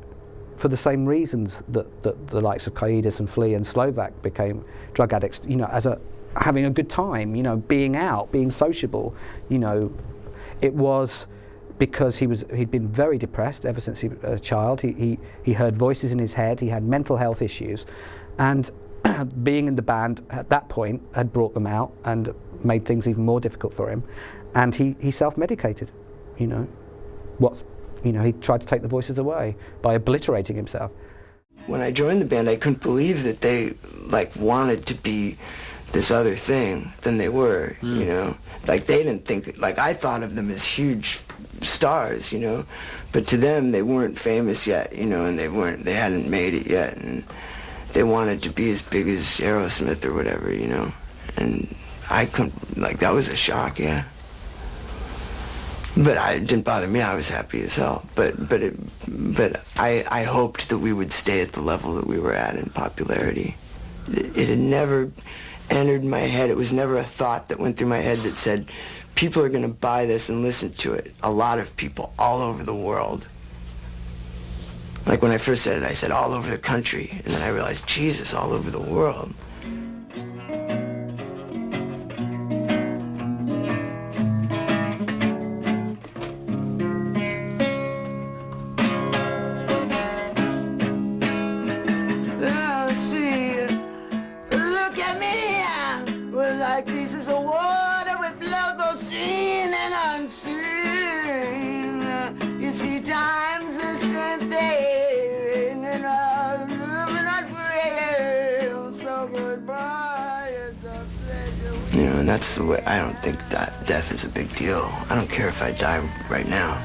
for the same reasons that the likes of Kiedis and Flea and Slovak became drug addicts. You know, as having a good time, you know, being out, being sociable. You know, it was because he'd been very depressed ever since he was a child. He heard voices in his head, he had mental health issues, and being in the band at that point had brought them out and made things even more difficult for him. And he self-medicated, you know. He tried to take the voices away by obliterating himself.
When I joined the band, I couldn't believe that they wanted to be this other thing than they were, you know. Like they didn't think, like I thought of them as huge stars, you know, but to them they weren't famous yet, you know, and they hadn't made it yet, and they wanted to be as big as Aerosmith or whatever, you know. And I couldn't, like, that was a shock, yeah. But it didn't bother me. I was happy as hell. But I hoped that we would stay at the level that we were at in popularity. It had never entered my head. It was never a thought that went through my head that said, people are going to buy this and listen to it. A lot of people all over the world. Like when I first said it, I said all over the country. And then I realized, Jesus, all over the world. You know, and that's the way. I don't think that death is a big deal. I don't care if I die right now.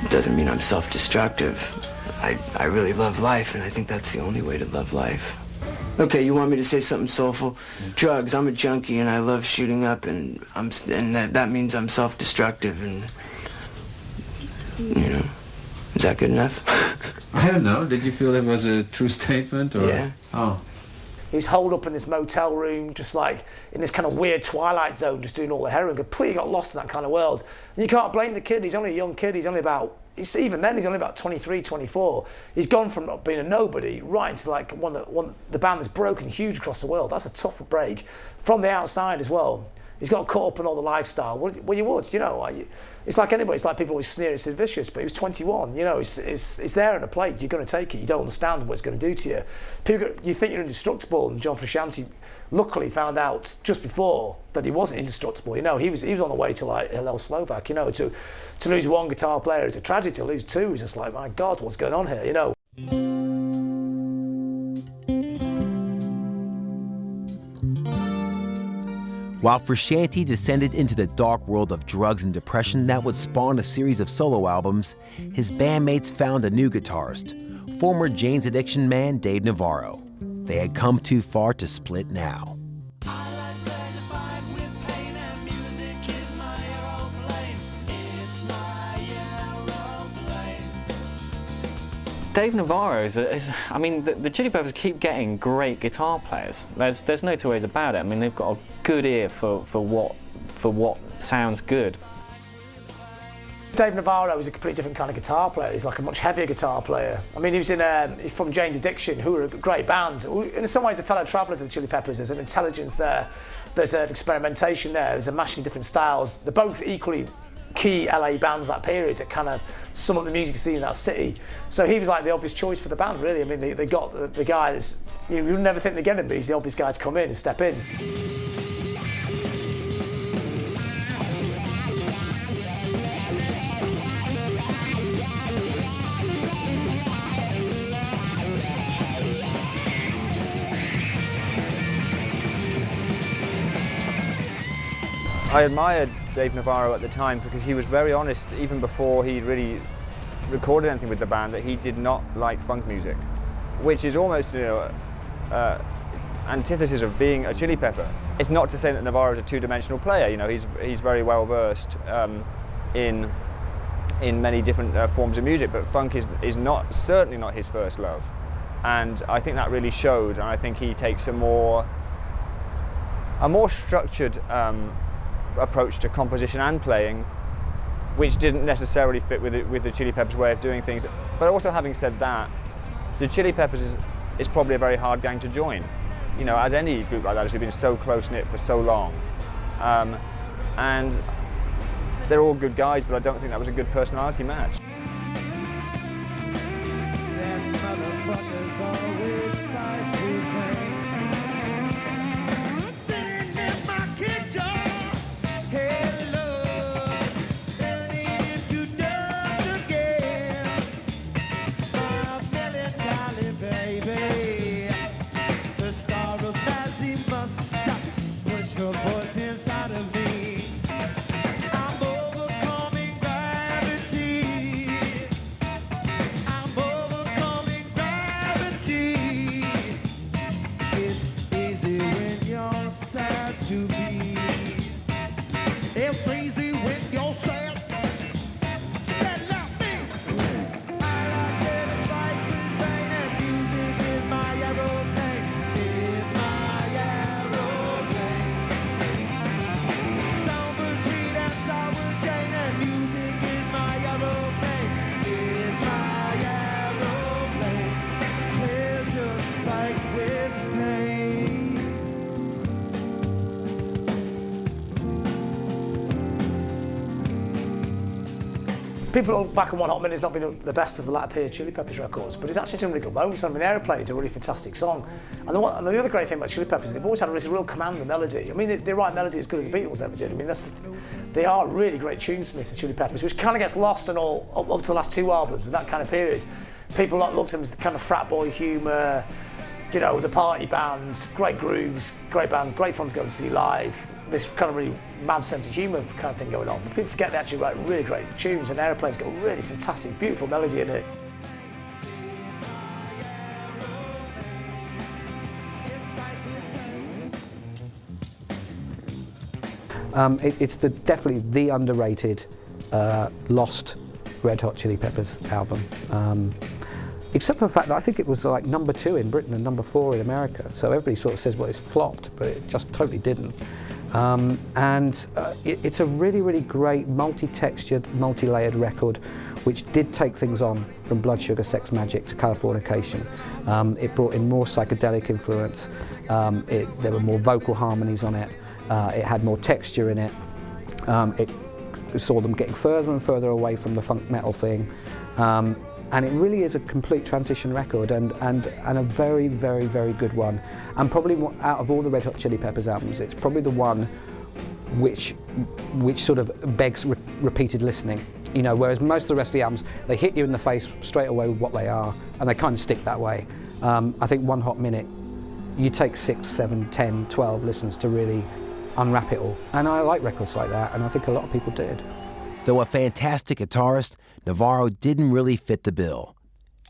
It doesn't mean I'm self-destructive. I really love life, and I think that's the only way to love life. Okay, you want me to say something soulful? Drugs. I'm a junkie, and I love shooting up, and that means I'm self-destructive, and you know, is that good enough?
I don't know. Did you feel it was a true statement, or?
Yeah.
Oh.
He was holed up in this motel room, just like in this kind of weird twilight zone, just doing all the heroin. Completely got lost in that kind of world. And you can't blame the kid. He's only a young kid. He's only about, even then, he's only about 23, 24. He's gone from being a nobody right into like the band that's broken huge across the world. That's a tough break from the outside as well. He's got caught up in all the lifestyle. Well, you would, you know. It's like anybody. It's like people always sneer it's vicious, but he was 21. You know, it's there on a plate. You're going to take it. You don't understand what it's going to do to you. You think you're indestructible, and John Frusciante luckily found out just before that he wasn't indestructible. You know, he was on the way to like Hillel Slovak. You know, to lose one guitar player is a tragedy. To lose two is just like, my God, what's going on here? You know.
While Frusciante descended into the dark world of drugs and depression that would spawn a series of solo albums, his bandmates found a new guitarist, former Jane's Addiction man Dave Navarro. They had come too far to split now.
Dave Navarro I mean, the Chili Peppers keep getting great guitar players. There's no two ways about it. I mean, they've got a good ear for what sounds good.
Dave Navarro was a completely different kind of guitar player. He's like a much heavier guitar player. I mean, he's from Jane's Addiction, who are a great band. In some ways, the fellow travellers of the Chili Peppers. There's an intelligence there. There's an experimentation there. There's a mashing different styles. They're both equally key LA bands that period to kind of sum up the music scene in that city. So he was like the obvious choice for the band, really. I mean, they got the guy that's, you would never think they'd get him, but he's the obvious guy to come in and step in.
I admired Dave Navarro at the time because he was very honest, even before he really recorded anything with the band, that he did not like funk music, which is almost, you know, antithesis of being a Chili Pepper. It's not to say that Navarro is a two-dimensional player. You know, he's very well versed in many different forms of music, but funk is certainly not his first love, and I think that really showed. And I think he takes a more structured approach to composition and playing, which didn't necessarily fit with the Chili Peppers' way of doing things. But also, having said that, the Chili Peppers is probably a very hard gang to join. You know, as any group like that who've been so close-knit for so long. And they're all good guys, but I don't think that was a good personality match.
People look back on One Hot Minute's not been the best of the latter period Chili Peppers records, but it's actually some really good moments. I mean, Aeroplane is a really fantastic song. And the other great thing about Chili Peppers is they've always had a real command of melody. I mean, they write melody as good as the Beatles ever did. I mean, they are really great tunesmiths, the Chili Peppers, which kind of gets lost and all up to the last two albums with that kind of period. People looked at them as the kind of frat boy humour, you know, the party bands, great grooves, great band, great fun to go and see live. This kind of really mad sense of humour kind of thing going on. But people forget they actually write really great tunes, and Aeroplane's got a really fantastic, beautiful melody in it.
It's definitely the underrated, lost Red Hot Chili Peppers album. Except for the fact that I think it was like #2 in Britain and #4 in America. So everybody sort of says, well, it's flopped, but it just totally didn't. It's a really, really great multi-textured, multi-layered record, which did take things on from Blood Sugar Sex Magik to Californication. It brought in more psychedelic influence. There were more vocal harmonies on it. It had more texture in it. It saw them getting further and further away from the funk metal thing. And it really is a complete transition record, and a very, very, very good one. And probably out of all the Red Hot Chili Peppers albums, it's probably the one which sort of begs repeated listening. You know, whereas most of the rest of the albums, they hit you in the face straight away with what they are, and they kind of stick that way. I think One Hot Minute, you take 6, 7, 10, 12 listens to really unwrap it all. And I like records like that, and I think a lot of people did.
Though a fantastic guitarist, Navarro didn't really fit the bill.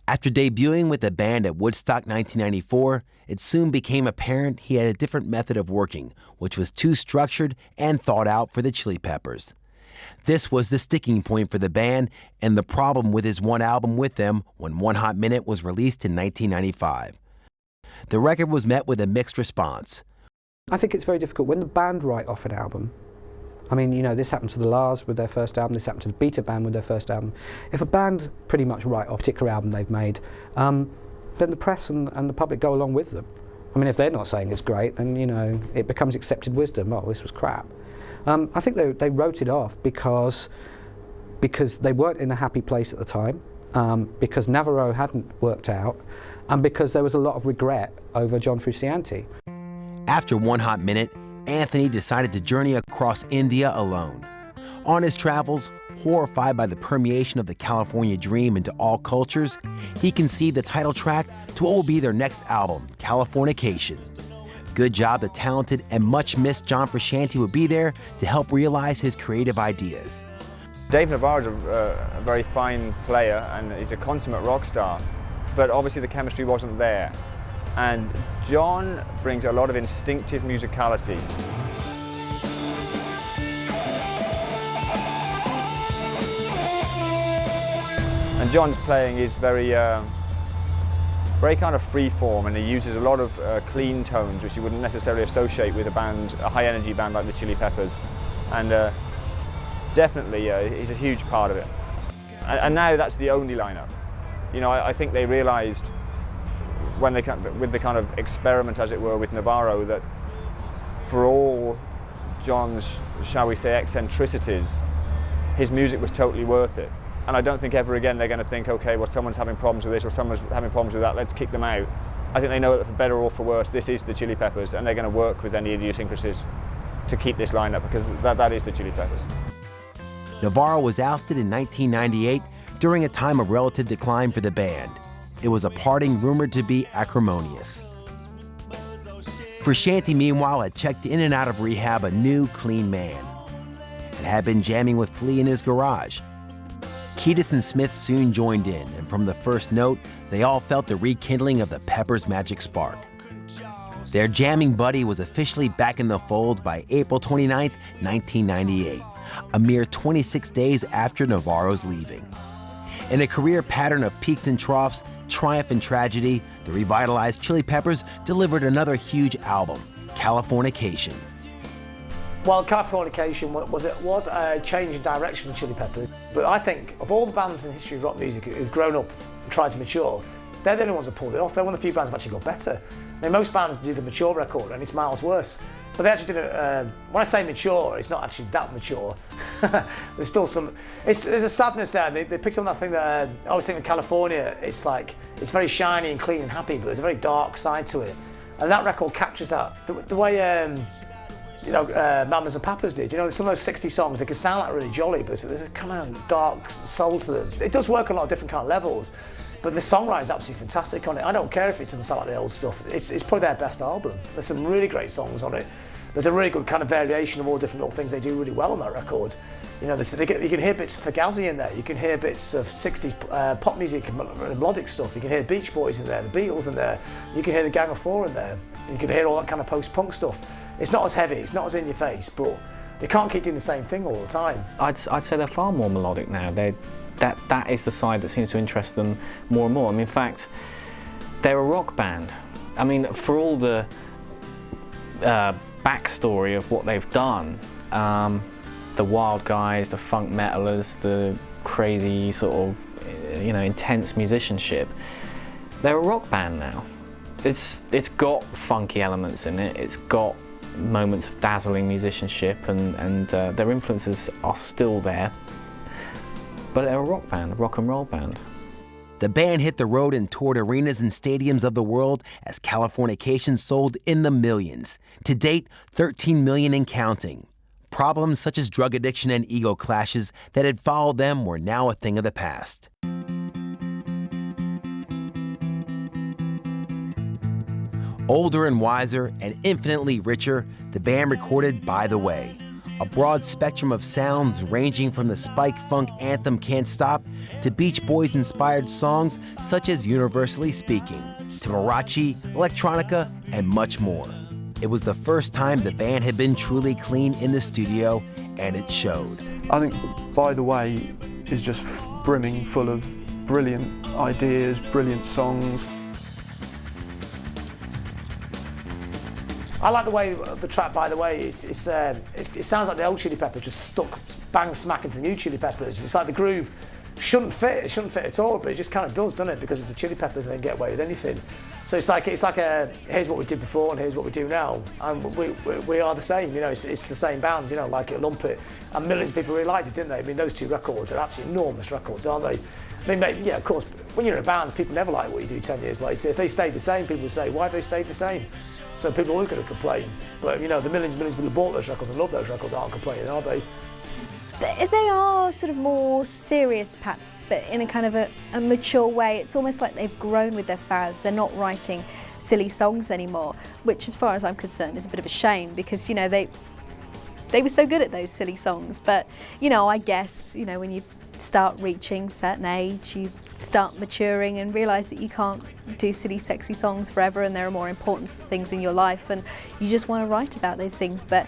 After debuting with the band at Woodstock 1994, it soon became apparent he had a different method of working, which was too structured and thought out for the Chili Peppers. This was the sticking point for the band and the problem with his one album with them when One Hot Minute was released in 1995. The record was met with a mixed response.
I think it's very difficult when the band write off an album. I mean, you know, this happened to the Lars with their first album, this happened to the Beta Band with their first album. If a band pretty much write off a particular album they've made, then the press and the public go along with them. I mean, if they're not saying it's great, then, you know, it becomes accepted wisdom. Oh, this was crap. I think they wrote it off because they weren't in a happy place at the time, because Navarro hadn't worked out, and because there was a lot of regret over John Frusciante.
After One Hot Minute, Anthony decided to journey across India alone. On his travels, horrified by the permeation of the California dream into all cultures, he conceived the title track to what will be their next album, Californication. Good job the talented and much-missed John Frusciante would be there to help realize his creative ideas.
Dave Navarro's a very fine player, and he's a consummate rock star, but obviously the chemistry wasn't there. And John brings a lot of instinctive musicality. And John's playing is very kind of free form, and he uses a lot of clean tones which you wouldn't necessarily associate with a high energy band like the Chili Peppers. And definitely he's a huge part of it. And now that's the only lineup. You know, I think they realized when with the kind of experiment, as it were, with Navarro, that for all John's, shall we say, eccentricities, his music was totally worth it. And I don't think ever again they're going to think, okay, well, someone's having problems with this or someone's having problems with that, let's kick them out. I think they know that for better or for worse, this is the Chili Peppers, and they're going to work with any idiosyncrasies to keep this lineup, because that is the Chili Peppers.
Navarro was ousted in 1998 during a time of relative decline for the band. It was a parting rumored to be acrimonious. Frusciante, meanwhile, had checked in and out of rehab a new, clean man and had been jamming with Flea in his garage. Kiedis and Smith soon joined in, and from the first note, they all felt the rekindling of the Peppers' magic spark. Their jamming buddy was officially back in the fold by April 29, 1998, a mere 26 days after Navarro's leaving. In a career pattern of peaks and troughs, triumph and tragedy, the revitalized Chili Peppers delivered another huge album, Californication.
Well, Californication was a change in direction for Chili Peppers, but I think of all the bands in the history of rock music who've grown up and tried to mature, they're the only ones that pulled it off. They're one of the few bands that actually got better. I mean, most bands do the mature record and it's miles worse. But they actually did it, when I say mature, it's not actually that mature. There's still some, there's a sadness there. They picked up that thing that I always think of California, it's like, it's very shiny and clean and happy, but there's a very dark side to it. And that record captures that. The way, you know, Mamas and Papas did. You know, some of those 60 songs, they can sound like really jolly, but there's a kind of dark soul to them. It does work on a lot of different kind of levels, but the songwriting is absolutely fantastic on it. I don't care if it doesn't sound like the old stuff. It's probably their best album. There's some really great songs on it. There's a really good kind of variation of all different little things they do really well on that record. You know, you can hear bits of Fugazi in there. You can hear bits of 60s pop music and melodic stuff. You can hear Beach Boys in there, the Beatles in there. You can hear the Gang of Four in there. You can hear all that kind of post-punk stuff. It's not as heavy, it's not as in your face, but they can't keep doing the same thing all the time.
I'd say they're far more melodic now. That is the side that seems to interest them more and more. I mean, in fact, they're a rock band. I mean, for all the backstory of what they've done, the wild guys, the funk metalers, the crazy sort of, you know, intense musicianship, they're a rock band now. It's got funky elements in it, it's got moments of dazzling musicianship, and their influences are still there, but they're a rock band, a rock and roll band.
The band hit the road and toured arenas and stadiums of the world as Californication sold in the millions. To date, 13 million and counting. Problems such as drug addiction and ego clashes that had followed them were now a thing of the past. Older and wiser and infinitely richer, the band recorded By the Way, a broad spectrum of sounds ranging from the spike funk anthem Can't Stop to Beach Boys-inspired songs such as Universally Speaking, to Marachi, electronica, and much more. It was the first time the band had been truly clean in the studio, and it showed.
I think By the Way is just brimming full of brilliant ideas, brilliant songs.
I like the way the track By the Way, it sounds like the old Chili Peppers just stuck bang smack into the new Chili Peppers. It's like the groove shouldn't fit at all, but it just kind of does, doesn't it? Because it's the Chili Peppers and they get away with anything. So it's like a here's what we did before and here's what we do now, and we are the same. You know, it's the same band. You know, like it, lump it, and millions of people really liked it, didn't they? I mean, those two records are absolutely enormous records, aren't they? I mean, maybe, yeah, of course. When you're in a band, people never like what you do 10 years later. If they stayed the same, people would say, why have they stayed the same? So people are always going to complain. But you know, the millions of people who bought those records and love those records aren't complaining, are they?
They are sort of more serious, perhaps, but in a kind of a mature way. It's almost like they've grown with their fans. They're not writing silly songs anymore, which, as far as I'm concerned, is a bit of a shame, because, you know, they were so good at those silly songs. But, you know, I guess, you know, when you start reaching a certain age, you start maturing and realise that you can't do silly, sexy songs forever, and there are more important things in your life, and you just want to write about those things. But,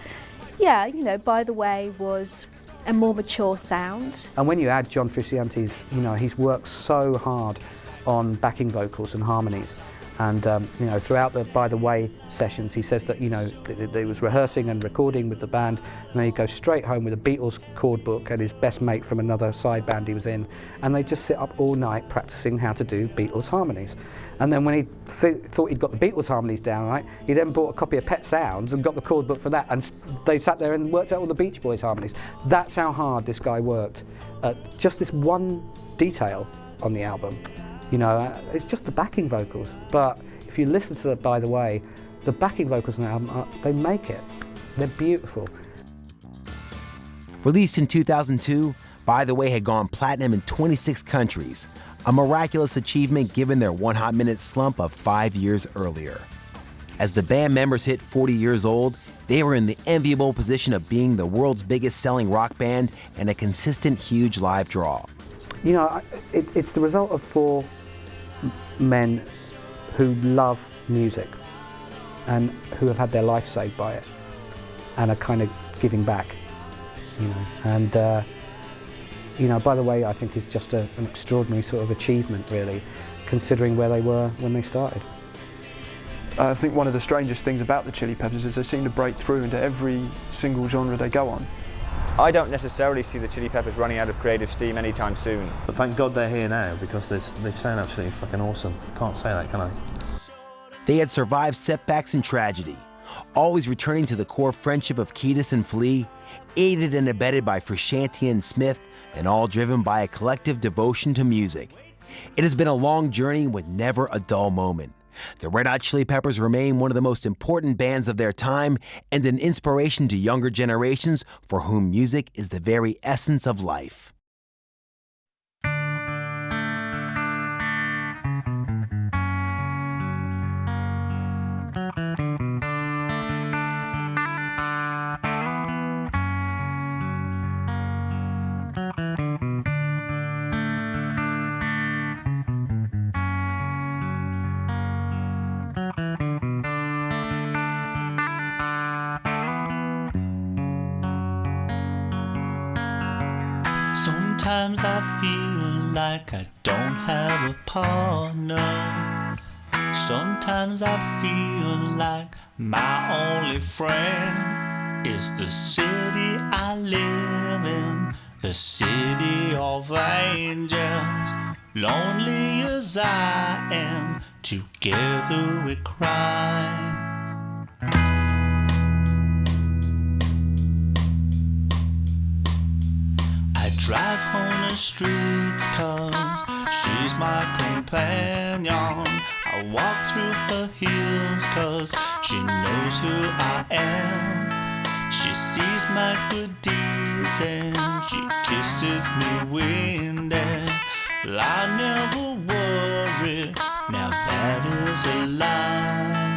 yeah, you know, By the Way was a more mature sound.
And when you add John Frusciante's, you know, he's worked so hard on backing vocals and harmonies And you know, throughout the By the Way sessions, he says that, you know, he was rehearsing and recording with the band, and then he'd go straight home with a Beatles chord book and his best mate from another side band he was in, and they'd just sit up all night practicing how to do Beatles harmonies. And then when he thought he'd got the Beatles harmonies down right, he then bought a copy of Pet Sounds and got the chord book for that, and they sat there and worked out all the Beach Boys harmonies. That's how hard this guy worked at just this one detail on the album. You know, it's just the backing vocals. But if you listen to it, By the Way, the backing vocals on the album, they make it. They're beautiful.
Released in 2002, By the Way had gone platinum in 26 countries, a miraculous achievement given their One Hot Minute slump of 5 years earlier. As the band members hit 40 years old, they were in the enviable position of being the world's biggest selling rock band and a consistent huge live draw.
You know, it's the result of 4 men who love music and who have had their life saved by it and are kind of giving back, you know. And, you know, By the Way, I think is just an extraordinary sort of achievement, really, considering where they were when they started.
I think one of the strangest things about the Chili Peppers is they seem to break through into every single genre they go on.
I don't necessarily see the Chili Peppers running out of creative steam anytime soon.
But thank God they're here now, because they sound absolutely fucking awesome. Can't say that, can I?
They had survived setbacks and tragedy, always returning to the core friendship of Kiedis and Flea, aided and abetted by Frusciante and Smith, and all driven by a collective devotion to music. It has been a long journey with never a dull moment. The Red Hot Chili Peppers remain one of the most important bands of their time and an inspiration to younger generations for whom music is the very essence of life.
Sometimes I feel like I don't have a partner. Sometimes I feel like my only friend is the city I live in, the city of angels. Lonely as I am, together we cry. I drive home the streets 'cause she's my companion. I walk through her heels 'cause she knows who I am. She sees my good deeds and she kisses me windy. I never worry, now that is a lie.